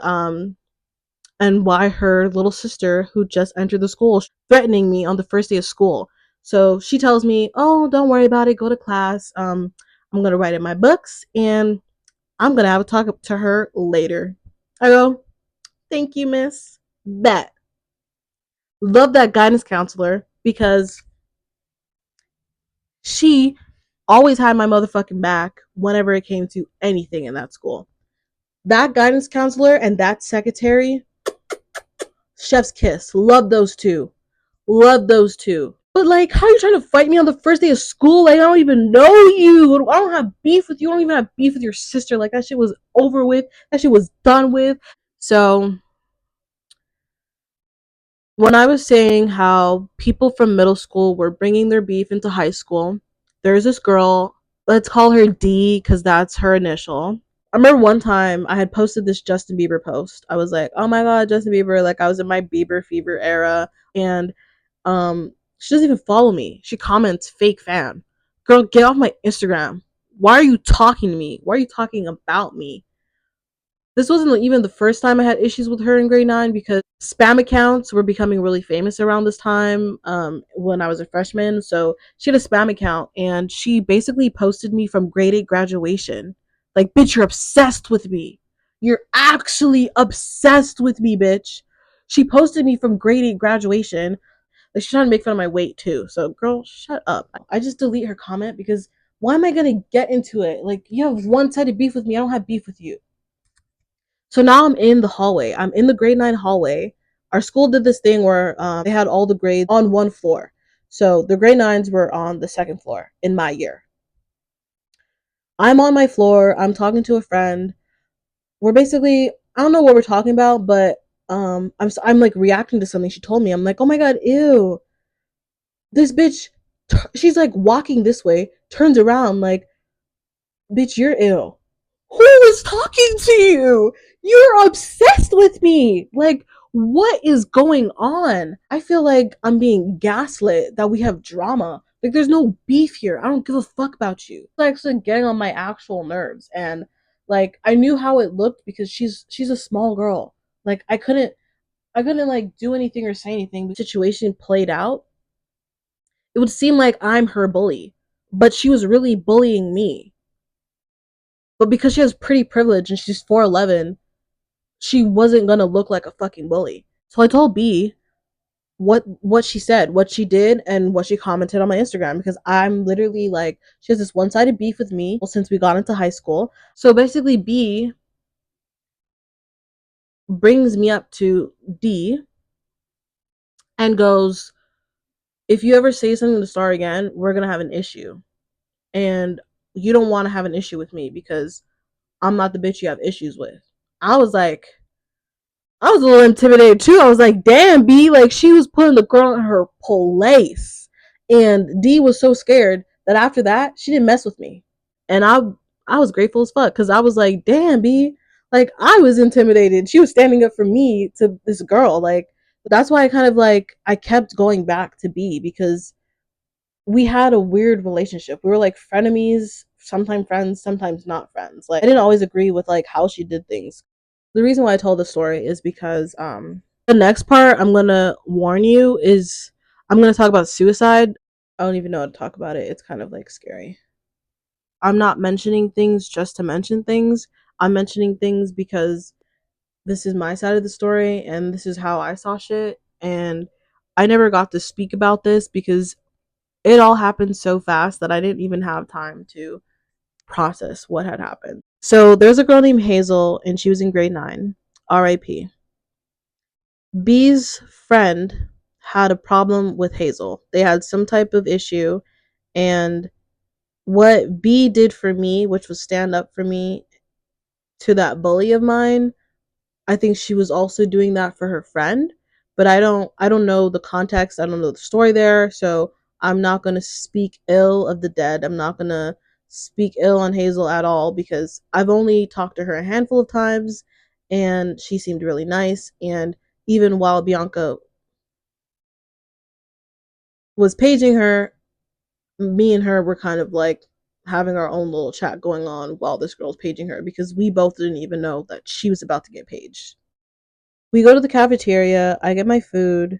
[SPEAKER 1] why her little sister, who just entered the school, threatening me on the first day of school. So she tells me, "Oh, don't worry about it. Go to class. I'm gonna write in my books, and I'm gonna have a talk to her later." I go, "Thank you, Miss." Bet. Love that guidance counselor because she always had my motherfucking back whenever it came to anything in that school. That guidance counselor and that secretary, chef's kiss. Love those two. Love those two. But like, how are you trying to fight me on the first day of school? Like, I don't even know you. I don't have beef with you. I don't even have beef with your sister. Like, that shit was over with. That shit was done with. So, when I was saying how people from middle school were bringing their beef into high school, there's this girl. Let's call her D because that's her initial. I remember one time I had posted this Justin Bieber post. I was like, "Oh my god, Justin Bieber!" Like I was in my Bieber fever era, and she doesn't even follow me. She comments, "Fake fan." Girl, get off my Instagram. Why are you talking to me? Why are you talking about me? This wasn't even the first time I had issues with her in grade 9 because spam accounts were becoming really famous around this time when I was a freshman. So she had a spam account and she basically posted me from grade 8 graduation. Like, bitch, you're obsessed with me. You're actually obsessed with me, bitch. She posted me from grade 8 graduation. Like, she's trying to make fun of my weight too. So, girl, shut up. I just delete her comment because why am I gonna get into it? Like, you have one sided beef with me. I don't have beef with you. So now I'm in the hallway. I'm in the grade 9 hallway. Our school did this thing where they had all the grades on one floor. So the grade 9s were on the second floor in my year. I'm on my floor. I'm talking to a friend. We're basically, I don't know what we're talking about, but I'm like reacting to something she told me. I'm like, "Oh my god, ew. This bitch she's like walking this way, turns around like, bitch, you're ill. Who is talking to you? You're obsessed with me. Like, what is going on? I feel like I'm being gaslit that we have drama. Like, there's no beef here. I don't give a fuck about you. It's actually getting on my actual nerves. And like, I knew how it looked because she's a small girl. Like, I couldn't like do anything or say anything. The situation played out. It would seem like I'm her bully, but she was really bullying me. But because she has pretty privilege and she's 4'11", she wasn't gonna look like a fucking bully. So I told B what she said, what she did, and what she commented on my Instagram because I'm literally like, she has this one sided beef with me since we got into high school. So basically, B brings me up to D and goes, "If you ever say something to Star again, we're gonna have an issue, and you don't want to have an issue with me because I'm not the bitch you have issues with." I was like, I was a little intimidated too. I was like, "Damn, B," like she was putting the girl in her place. And D was so scared that after that, she didn't mess with me. And I was grateful as fuck because I was like, "Damn, B," like I was intimidated. She was standing up for me to this girl. Like, that's why I kind of like I kept going back to B because we had a weird relationship. We were like frenemies, sometimes friends, sometimes not friends. Like, I didn't always agree with like how she did things. The reason why I told the story is because the next part I'm gonna warn you is I'm gonna talk about suicide. I don't even know how to talk about it. It's kind of like scary. I'm not mentioning things just to mention things. I'm mentioning things because this is my side of the story and this is how I saw shit. And I never got to speak about this because it all happened so fast that I didn't even have time to process what had happened. So there's a girl named Hazel and she was in grade 9. RIP. B's friend had a problem with Hazel. They had some type of issue, and what B did for me, which was stand up for me to that bully of mine, I think she was also doing that for her friend, but I don't know the context, I don't know the story there, so I'm not going to speak ill of the dead. I'm not going to speak ill on Hazel at all because I've only talked to her a handful of times and she seemed really nice, and even while Bianca was paging her, me and her were kind of like having our own little chat going on while this girl's paging her because we both didn't even know that she was about to get paged. We go to the cafeteria, I get my food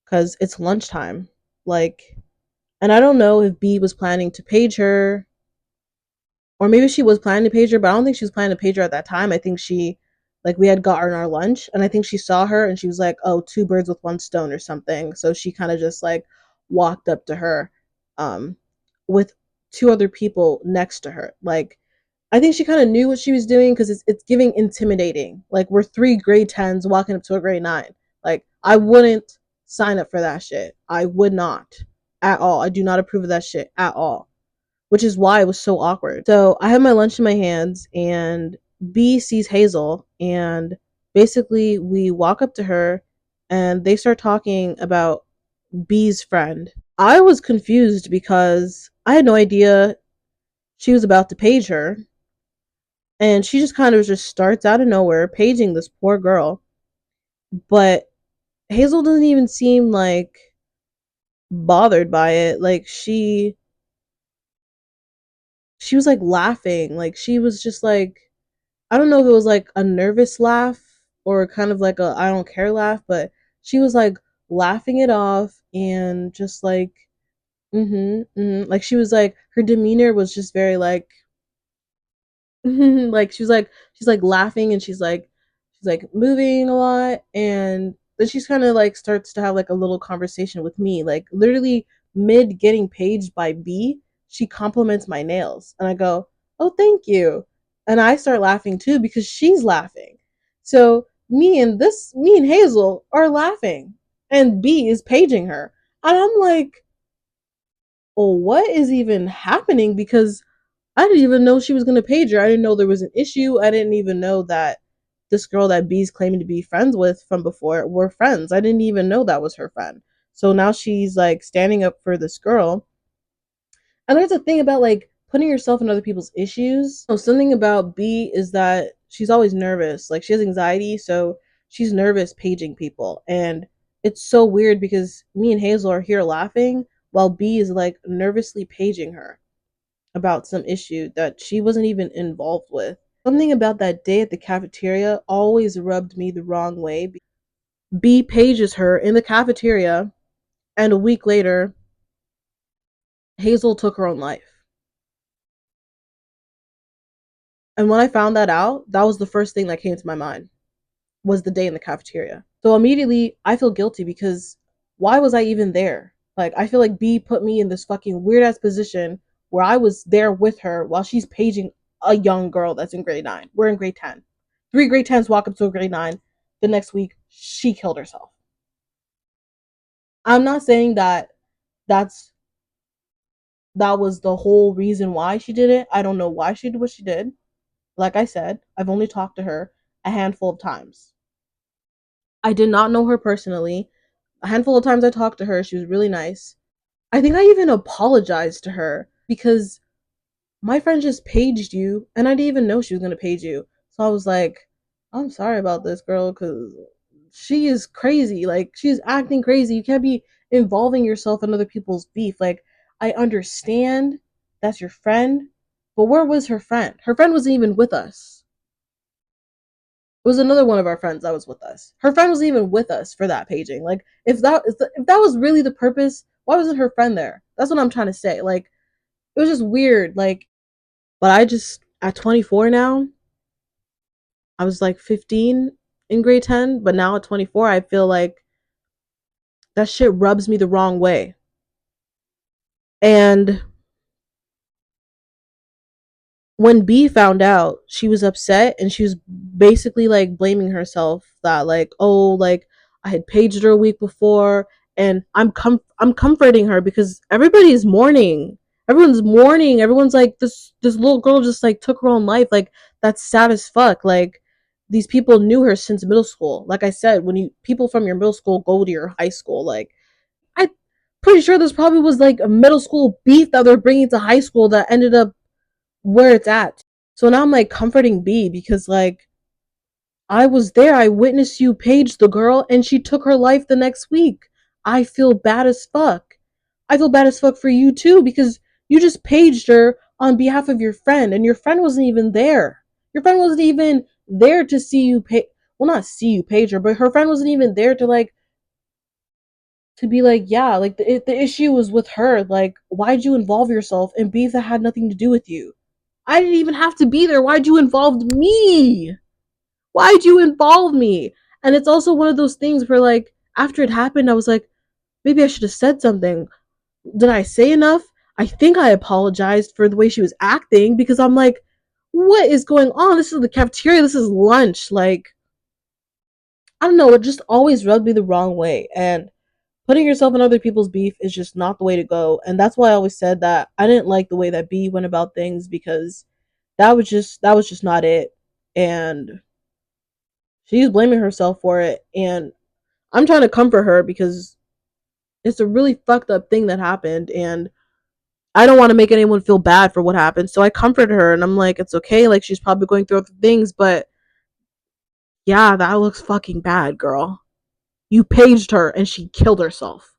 [SPEAKER 1] because it's lunchtime. Like, and I don't know if B was planning to page her, or maybe she was planning to page her, but I don't think she was planning to page her at that time. I think she, like, we had gotten our lunch, and I think she saw her and she was like, oh, two birds with one stone or something. So she kind of just like walked up to her um, with two other people next to her. Like, I think she kind of knew what she was doing because it's giving intimidating. Like, we're three grade 10s walking up to a grade 9. Like, I wouldn't sign up for that shit. I would not at all. I do not approve of that shit at all, which is why it was so awkward. So I have my lunch in my hands, and B sees Hazel, and basically we walk up to her, and they start talking about B's friend. I was confused because I had no idea she was about to page her, and she just kind of just starts out of nowhere paging this poor girl. But Hazel doesn't even seem like bothered by it. Like she was like laughing. Like she was just like, I don't know if it was like a nervous laugh or kind of like a I don't care laugh, but she was like laughing it off and just like like she was like her demeanor was just very like like she's like laughing and she's like moving a lot, and then she's kind of like starts to have like a little conversation with me, like literally mid getting paged by B. She compliments my nails and I go, oh, thank you, and I start laughing too because she's laughing. So me and Hazel are laughing, and B is paging her, and I'm like, well, what is even happening? Because I didn't even know she was gonna page her. I didn't know there was an issue. I didn't even know that this girl that B's claiming to be friends with from before were friends. I didn't even know that was her friend. So now she's like standing up for this girl. And there's a thing about like putting yourself in other people's issues. So something about B is that she's always nervous. Like she has anxiety, so she's nervous paging people. And it's so weird because me and Hazel are here laughing while B is like nervously paging her about some issue that she wasn't even involved with. Something about that day at the cafeteria always rubbed me the wrong way. B pages her in the cafeteria, and a week later, Hazel took her own life. And when I found that out, that was the first thing that came to my mind was the day in the cafeteria. So immediately I feel guilty because why was I even there? Like I feel like B put me in this fucking weird ass position where I was there with her while she's paging a young girl that's in grade 9. We're in grade 10. Three grade 10s walk up to a grade 9. The next week she killed herself. I'm not saying that that's that was the whole reason why she did it. I don't know why she did what she did. Like I said, I've only talked to her a handful of times. I did not know her personally. A handful of times I talked to her, she was really nice. I think I even apologized to her because my friend just paged you and I didn't even know she was going to page you. So I was like, I'm sorry about this girl because she is crazy. Like, she's acting crazy. You can't be involving yourself in other people's beef. Like, I understand that's your friend, but where was her friend? Her friend wasn't even with us. It was another one of our friends that was with us. Her friend wasn't even with us for that paging. Like, if that was really the purpose, why wasn't her friend there? That's what I'm trying to say. Like, it was just weird. Like, but I just at 24 now, I was like 15 in grade 10, but now at 24, I feel like that shit rubs me the wrong way. And when B found out, she was upset and she was basically like blaming herself that like, oh, like I had paged her a week before, and I'm comforting her because everybody's mourning. Everyone's mourning. Everyone's like this little girl just like took her own life. Like that's sad as fuck. Like these people knew her since middle school. Like I said, when you people from your middle school go to your high school, like I pretty sure this probably was like a middle school beef that they're bringing to high school that ended up where it's at. So now I'm like comforting B because like I was there. I witnessed you page the girl and she took her life the next week. I feel bad as fuck. I feel bad as fuck for you too because you just paged her on behalf of your friend, and your friend wasn't even there. Your friend wasn't even there to see you pay. Well, not see you page her, but her friend wasn't even there to like to be like, yeah, like the issue was with her. Like, why'd you involve yourself in beef that had nothing to do with you? I didn't even have to be there. Why'd you involve me? Why'd you involve me? And it's also one of those things where, like, after it happened, I was like, maybe I should have said something. Did I say enough? I think I apologized for the way she was acting because I'm like, what is going on? This is the cafeteria. This is lunch. Like, I don't know. It just always rubbed me the wrong way. And putting yourself in other people's beef is just not the way to go. And that's why I always said that I didn't like the way that B went about things because that was just not it. And she's blaming herself for it. And I'm trying to comfort her because it's a really fucked up thing that happened. And I don't want to make anyone feel bad for what happened. So I comforted her and I'm like, it's okay. Like, she's probably going through other things, but yeah, that looks fucking bad, girl. You paged her and she killed herself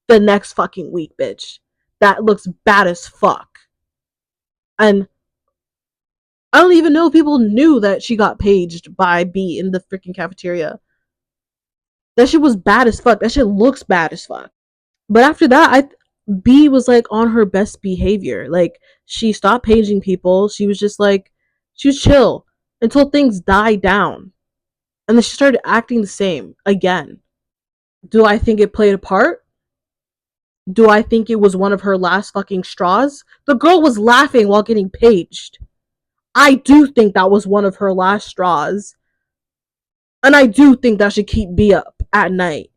[SPEAKER 1] the next fucking week, bitch. That looks bad as fuck. And I don't even know if people knew that she got paged by B in the freaking cafeteria. That shit was bad as fuck. That shit looks bad as fuck. But after that, B was like on her best behavior. Like, she stopped paging people. She was just like, she was chill until things died down. And then she started acting the same again. Do I think it played a part? Do I think it was one of her last fucking straws? The girl was laughing while getting paged. I do think that was one of her last straws. And I do think that should keep B up at night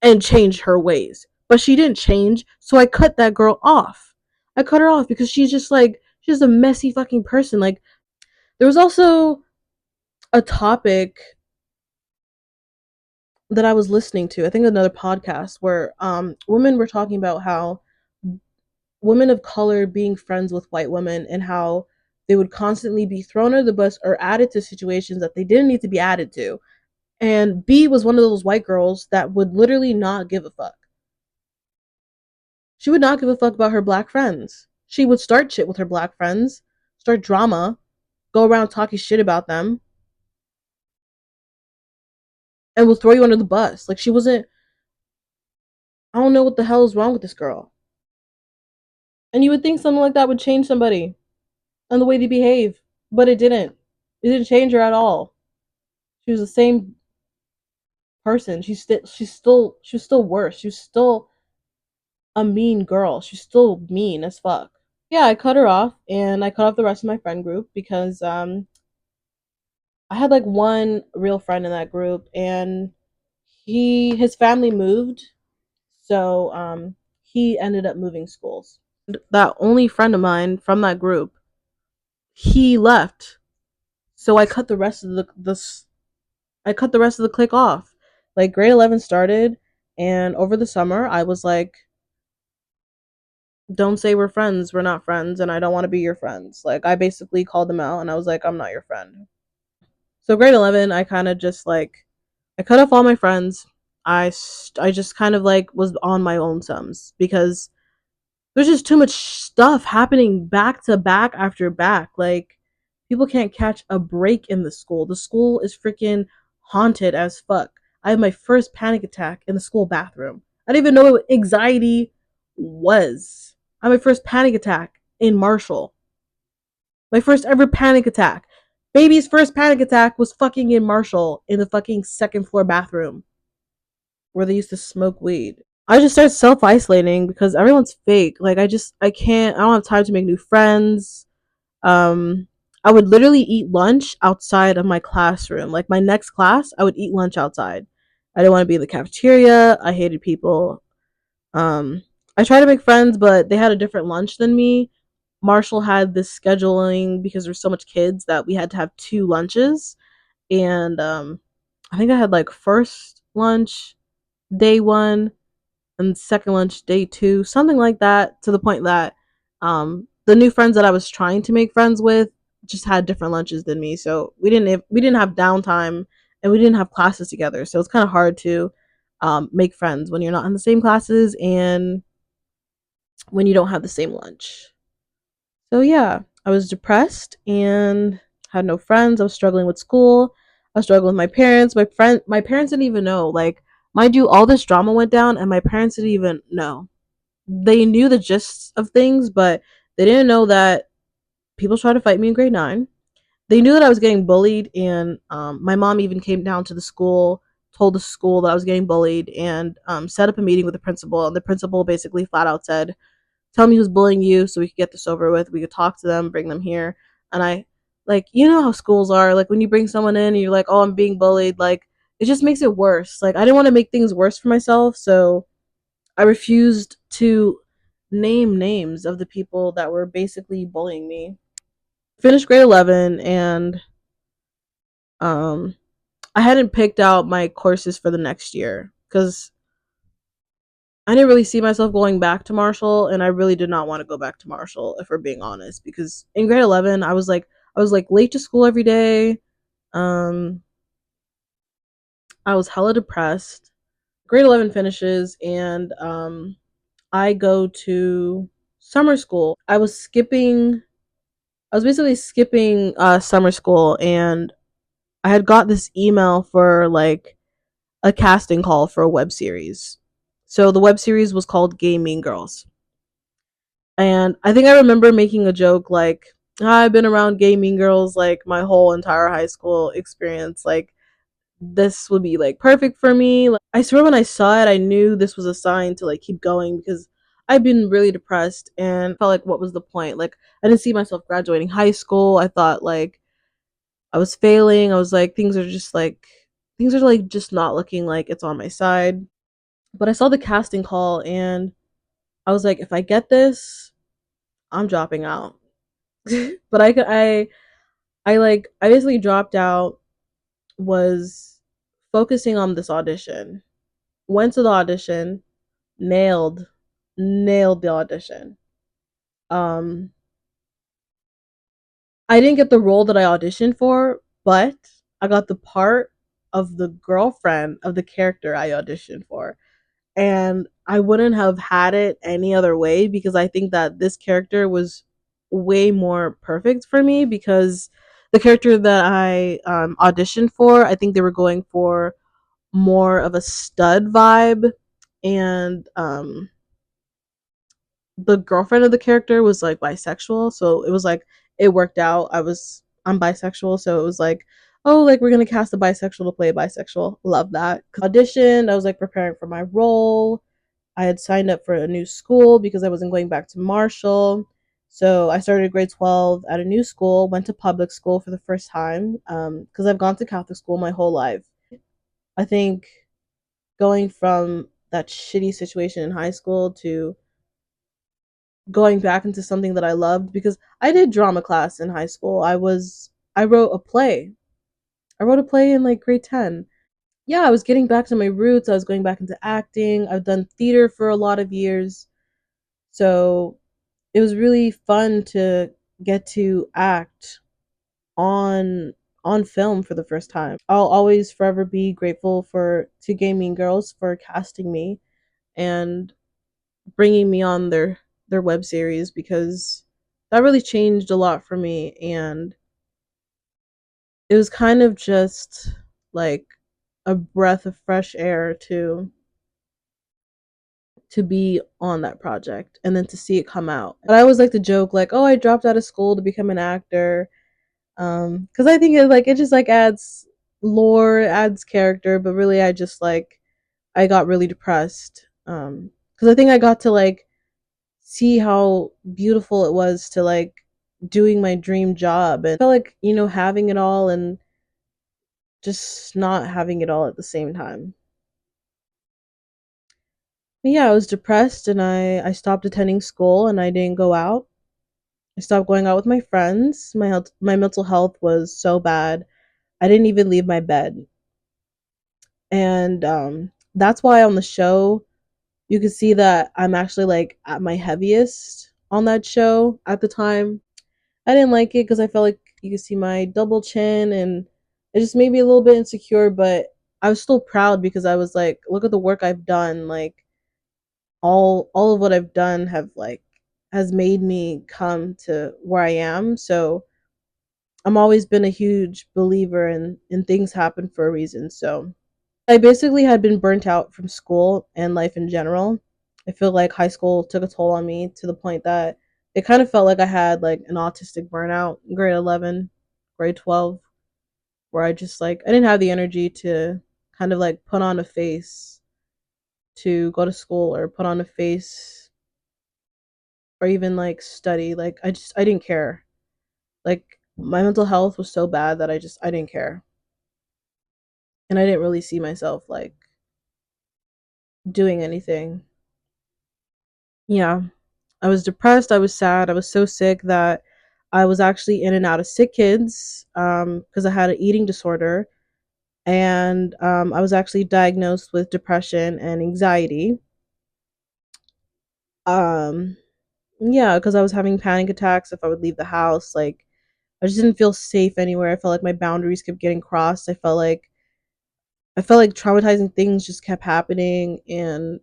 [SPEAKER 1] and change her ways. But she didn't change, so I cut that girl off. I cut her off because she's just like, she's a messy fucking person. Like, there was also a topic that I was listening to, I think another podcast, where women were talking about how women of color being friends with white women and how they would constantly be thrown under the bus or added to situations that they didn't need to be added to. And B was one of those white girls that would literally not give a fuck. She would not give a fuck about her black friends. She would start shit with her black friends, start drama, go around talking shit about them, and will throw you under the bus. Like, she wasn't, I don't know what the hell is wrong with this girl. And you would think something like that would change somebody and the way they behave, but it didn't. It didn't change her at all. She was the same person. She's still worse. She's still a mean girl. She's still mean as fuck. Yeah, I cut her off and I cut off the rest of my friend group because I had like one real friend in that group and his family moved, so he ended up moving schools. That only friend of mine from that group, he left. So I cut the rest of the clique off. Like, grade 11 started, and over the summer I was like, don't say we're friends. We're not friends, and I don't want to be your friends. Like, I basically called them out, and I was like, I'm not your friend. So grade 11, I kind of just like, I cut off all my friends. I just kind of like was on my own sums because there's just too much stuff happening back to back after back. Like, people can't catch a break in the school. The school is freaking haunted as fuck. I had my first panic attack in the school bathroom. I didn't even know what anxiety was. I had my first panic attack in Marshall. My first ever panic attack. Baby's first panic attack was fucking in Marshall in the fucking second floor bathroom where they used to smoke weed. I just started self isolating because everyone's fake. Like, I don't have time to make new friends. I would literally eat lunch outside of my classroom. Like, my next class, I would eat lunch outside. I didn't want to be in the cafeteria. I hated people. Um, I tried to make friends, but they had a different lunch than me. Marshall had this scheduling because there's so much kids that we had to have two lunches. And I think I had like first lunch day one and second lunch day two, something like that, to the point that the new friends that I was trying to make friends with just had different lunches than me. So we didn't have downtime and we didn't have classes together. So it's kind of hard to make friends when you're not in the same classes and when you don't have the same lunch. So yeah, I was depressed and had no friends. I was struggling with school. I was struggling with my parents. My parents didn't even know. Like, mind you, all this drama went down and my parents didn't even know. They knew the gist of things, but they didn't know that people tried to fight me in grade 9. They knew that I was getting bullied, and my mom even came down to the school, told the school that I was getting bullied, and set up a meeting with the principal. And the principal basically flat out said, "Tell me who's bullying you, so we could get this over with. We could talk to them, bring them here." And I, like, you know how schools are. Like, when you bring someone in and you're like, "Oh, I'm being bullied," like, it just makes it worse. Like, I didn't want to make things worse for myself, so I refused to name names of the people that were basically bullying me. Finished grade 11, and um I hadn't picked out my courses for the next year because I didn't really see myself going back to Marshall, and I really did not want to go back to Marshall, if we're being honest. Because in grade 11, I was like late to school every day. Um, I was hella depressed. Grade 11 finishes, and I go to summer school. I was basically skipping summer school, and I had got this email for like a casting call for a web series. So the web series was called Gay Mean Girls. And I think I remember making a joke like, I've been around gay mean girls like my whole entire high school experience. Like, this would be like perfect for me. Like, I swear when I saw it, I knew this was a sign to like keep going because I'd been really depressed and felt like what was the point? Like, I didn't see myself graduating high school. I thought like I was failing. I was like, things are like just not looking like it's on my side. But I saw the casting call and I was like, if I get this, I'm dropping out. But I basically dropped out, was focusing on this audition. Went to the audition, nailed nailed the audition. Um I didn't get the role that I auditioned for, but I got the part of the girlfriend of the character I auditioned for. And I wouldn't have had it any other way because I think that this character was way more perfect for me because the character that I auditioned for, I think they were going for more of a stud vibe, and the girlfriend of the character was like bisexual, so it was like it worked out. I'm bisexual, so it was like, oh, like we're gonna cast a bisexual to play a bisexual. Love that. Auditioned, I was like preparing for my role. I had signed up for a new school because I wasn't going back to Marshall. So I started grade 12 at a new school, went to public school for the first time because I've gone to Catholic school my whole life. I think going from that shitty situation in high school to going back into something that I loved, because I did drama class in high school. I wrote a play. I wrote a play in like grade 10. Yeah, I was getting back to my roots. I was going back into acting. I've done theater for a lot of years. So it was really fun to get to act on film for the first time. I'll always forever be grateful for to Gaming Girls for casting me and bringing me on their web series because that really changed a lot for me, and it was kind of just like a breath of fresh air to be on that project and then to see it come out. And I always like to joke like, "Oh, I dropped out of school to become an actor." Because I think it just like adds lore, adds character, but really I just like I got really depressed. Because I think I got to like see how beautiful it was to like doing my dream job, and I felt like, you know, having it all and just not having it all at the same time. But yeah, I was depressed and I stopped attending school and I didn't go out. I stopped going out with my friends. My mental health was so bad. I didn't even leave my bed. And that's why on the show you could see that I'm actually like at my heaviest on that show at the time. I didn't like it because I felt like you could see my double chin and it just made me a little bit insecure, but I was still proud because I was like, look at the work I've done. Like all of what I've done have like has made me come to where I am. So I'm always been a huge believer in things happen for a reason. So I basically had been burnt out from school and life in general. I feel like high school took a toll on me to the point that it kind of felt like I had like an autistic burnout in grade 11, grade 12, where I just like I didn't have the energy to kind of like put on a face to go to school or put on a face or even like study. Like I didn't care. Like my mental health was so bad that I didn't care. And I didn't really see myself like doing anything. Yeah. I was depressed, I was sad, I was so sick that I was actually in and out of sick kids because I had an eating disorder, and I was actually diagnosed with depression and anxiety. Um, yeah, because I was having panic attacks if I would leave the house. Like, I just didn't feel safe anywhere. I felt like my boundaries kept getting crossed. I felt like traumatizing things just kept happening, and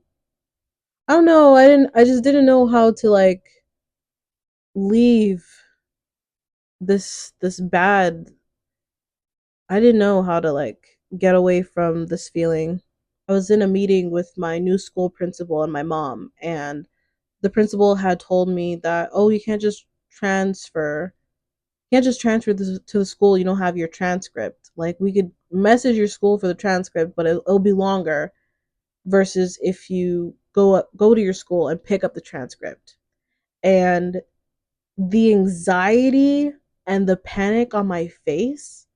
[SPEAKER 1] I don't know. I just didn't know how to like leave this bad. I didn't know how to like get away from this feeling. I was in a meeting with my new school principal and my mom, and the principal had told me that, oh, you can't just transfer this to the school. You don't have your transcript. Like, we could message your school for the transcript, but it'll be longer versus if you go to your school and pick up the transcript. And the anxiety and the panic on my face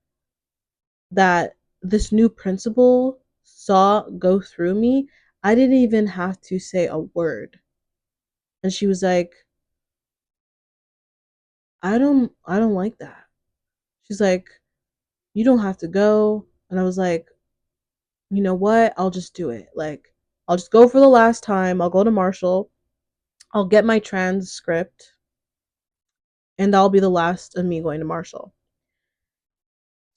[SPEAKER 1] that this new principal saw go through me, I didn't even have to say a word. And she was like, I don't like that. She's like, you don't have to go. And I was like, you know what? I'll just do it. Like, I'll just go for the last time. I'll go to Marshall. I'll get my transcript, and that'll be the last of me going to Marshall.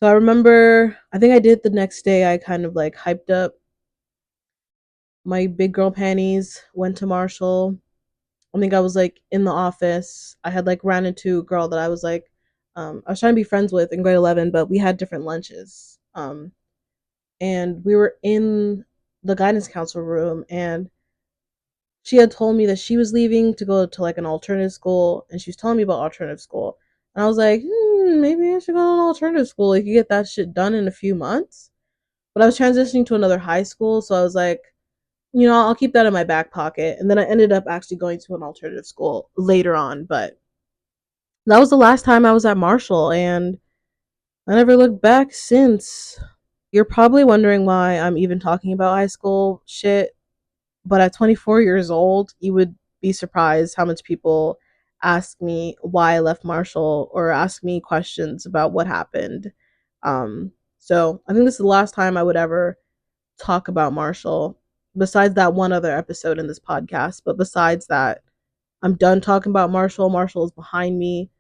[SPEAKER 1] So I remember, I think I did the next day. I kind of like hyped up my big girl panties, went to Marshall. I think I was like in the office. I had like ran into a girl that I was trying to be friends with in grade 11, but we had different lunches. And we were in the guidance counselor room, and she had told me that she was leaving to go to like an alternative school, and she was telling me about alternative school. And I was like, maybe I should go to an alternative school. Like, you get that shit done in a few months. But I was transitioning to another high school, so I was like, I'll keep that in my back pocket. And then I ended up actually going to an alternative school later on. But that was the last time I was at Marshall, and I never looked back since. You're probably wondering why I'm even talking about high school shit, but at 24 years old, you would be surprised how much people ask me why I left Marshall or ask me questions about what happened. So I think this is the last time I would ever talk about Marshall, besides that one other episode in this podcast. But besides that, I'm done talking about Marshall. Marshall is behind me.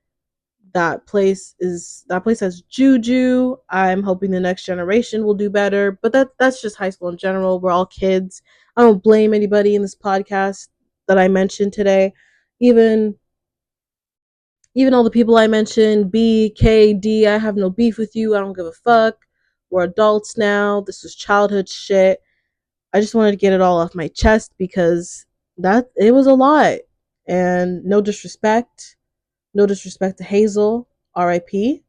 [SPEAKER 1] That place has juju. I'm hoping the next generation will do better. But that's just high school in general. We're all kids. I don't blame anybody in this podcast that I mentioned today. Even even all the people I mentioned, B, K, D, I have no beef with you. I don't give a fuck. We're adults now. This was childhood shit. I just wanted to get it all off my chest because that it was a lot. And no disrespect to Hazel, RIP.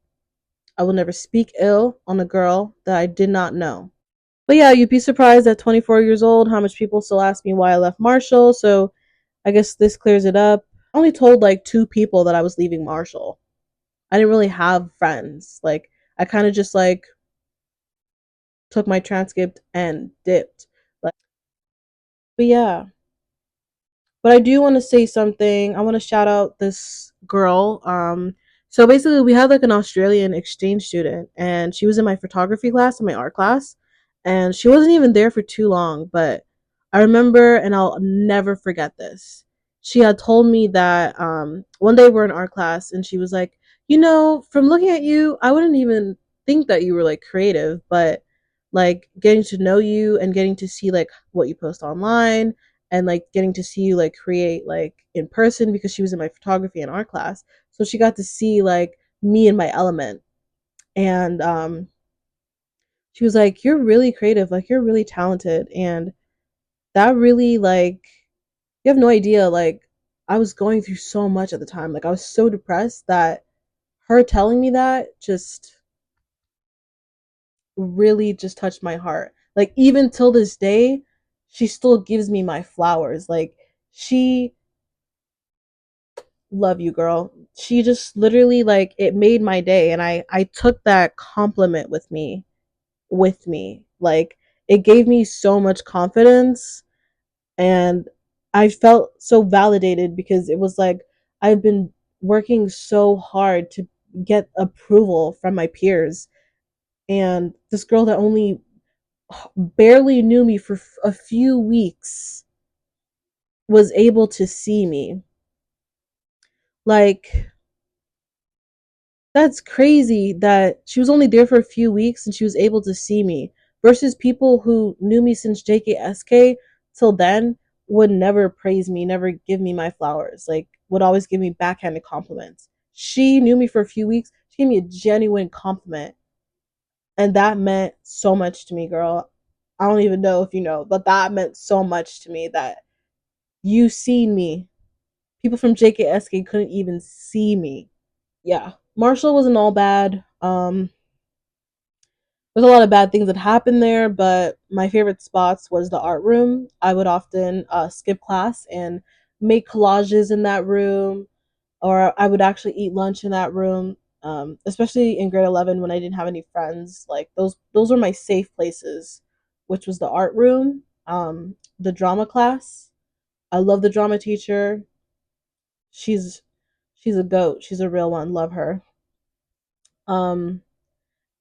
[SPEAKER 1] I will never speak ill on a girl that I did not know. But yeah, you'd be surprised at 24 years old how much people still ask me why I left Marshall. So I guess this clears it up. I only told like two people that I was leaving Marshall. I didn't really have friends. Like, I kind of just like took my transcript and dipped. Like, but yeah, but I do want to say something. I want to shout out this girl. So basically, we had like an Australian exchange student, and she was in my photography class and my art class, and she wasn't even there for too long. But I remember, and I'll never forget this. She had told me that one day we're in art class, and she was like, from looking at you, I wouldn't even think that you were like creative, but like getting to know you and getting to see like what you post online and like getting to see you like create like in person because she was in my photography and art class. So she got to see like me in my element. And she was like, "You're really creative, like you're really talented." And that really like, you have no idea, like I was going through so much at the time. Like I was so depressed that her telling me that just really just touched my heart. Like even till this day, she still gives me my flowers. Like she love you, girl. She just literally like it made my day, and I took that compliment with me. Like it gave me so much confidence, and I felt so validated because it was like I've been working so hard to get approval from my peers, and this girl that only barely knew me for a few weeks was able to see me. Like that's crazy that she was only there for a few weeks and she was able to see me versus people who knew me since JKSK till then would never praise me, never give me my flowers, like would always give me backhanded compliments. She knew me for a few weeks. She gave me a genuine compliment, and that meant so much to me, girl. I don't even know if you know, but that meant so much to me that you seen me. People from JKSK couldn't even see me. Yeah, Marshall wasn't all bad. There's a lot of bad things that happened there, but my favorite spots was the art room. I would often skip class and make collages in that room, or I would actually eat lunch in that room. Especially in grade 11 when I didn't have any friends, like those were my safe places, which was the art room, the drama class. I love the drama teacher. She's she's a goat. She's a real one. Love her. Um,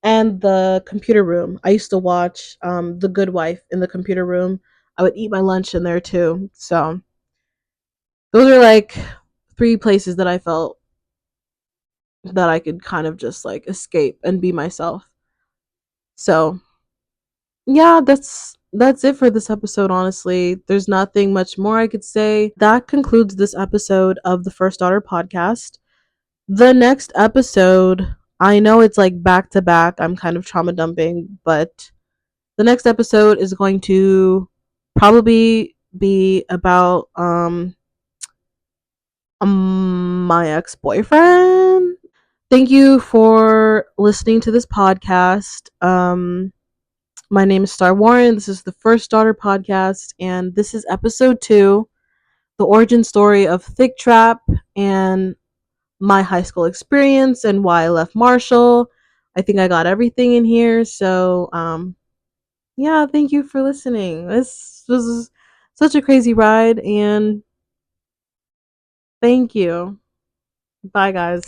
[SPEAKER 1] and the computer room. I used to watch The Good Wife in the computer room. I would eat my lunch in there too. So those are like three places that I felt that I could kind of just like escape and be myself. So yeah, that's it for this episode, honestly. There's nothing much more I could say. That concludes this episode of the First Daughter podcast. The next episode, I know it's like back to back. I'm kind of trauma dumping, but the next episode is going to probably be about my ex-boyfriend. Thank you for listening to this podcast. My name is Star Warren. This is the First Daughter podcast, and this is episode 2, the origin story of Thick Trap and my high school experience and why I left Marshall. I think I got everything in here. So, yeah, thank you for listening. This was such a crazy ride, and thank you. Bye, guys.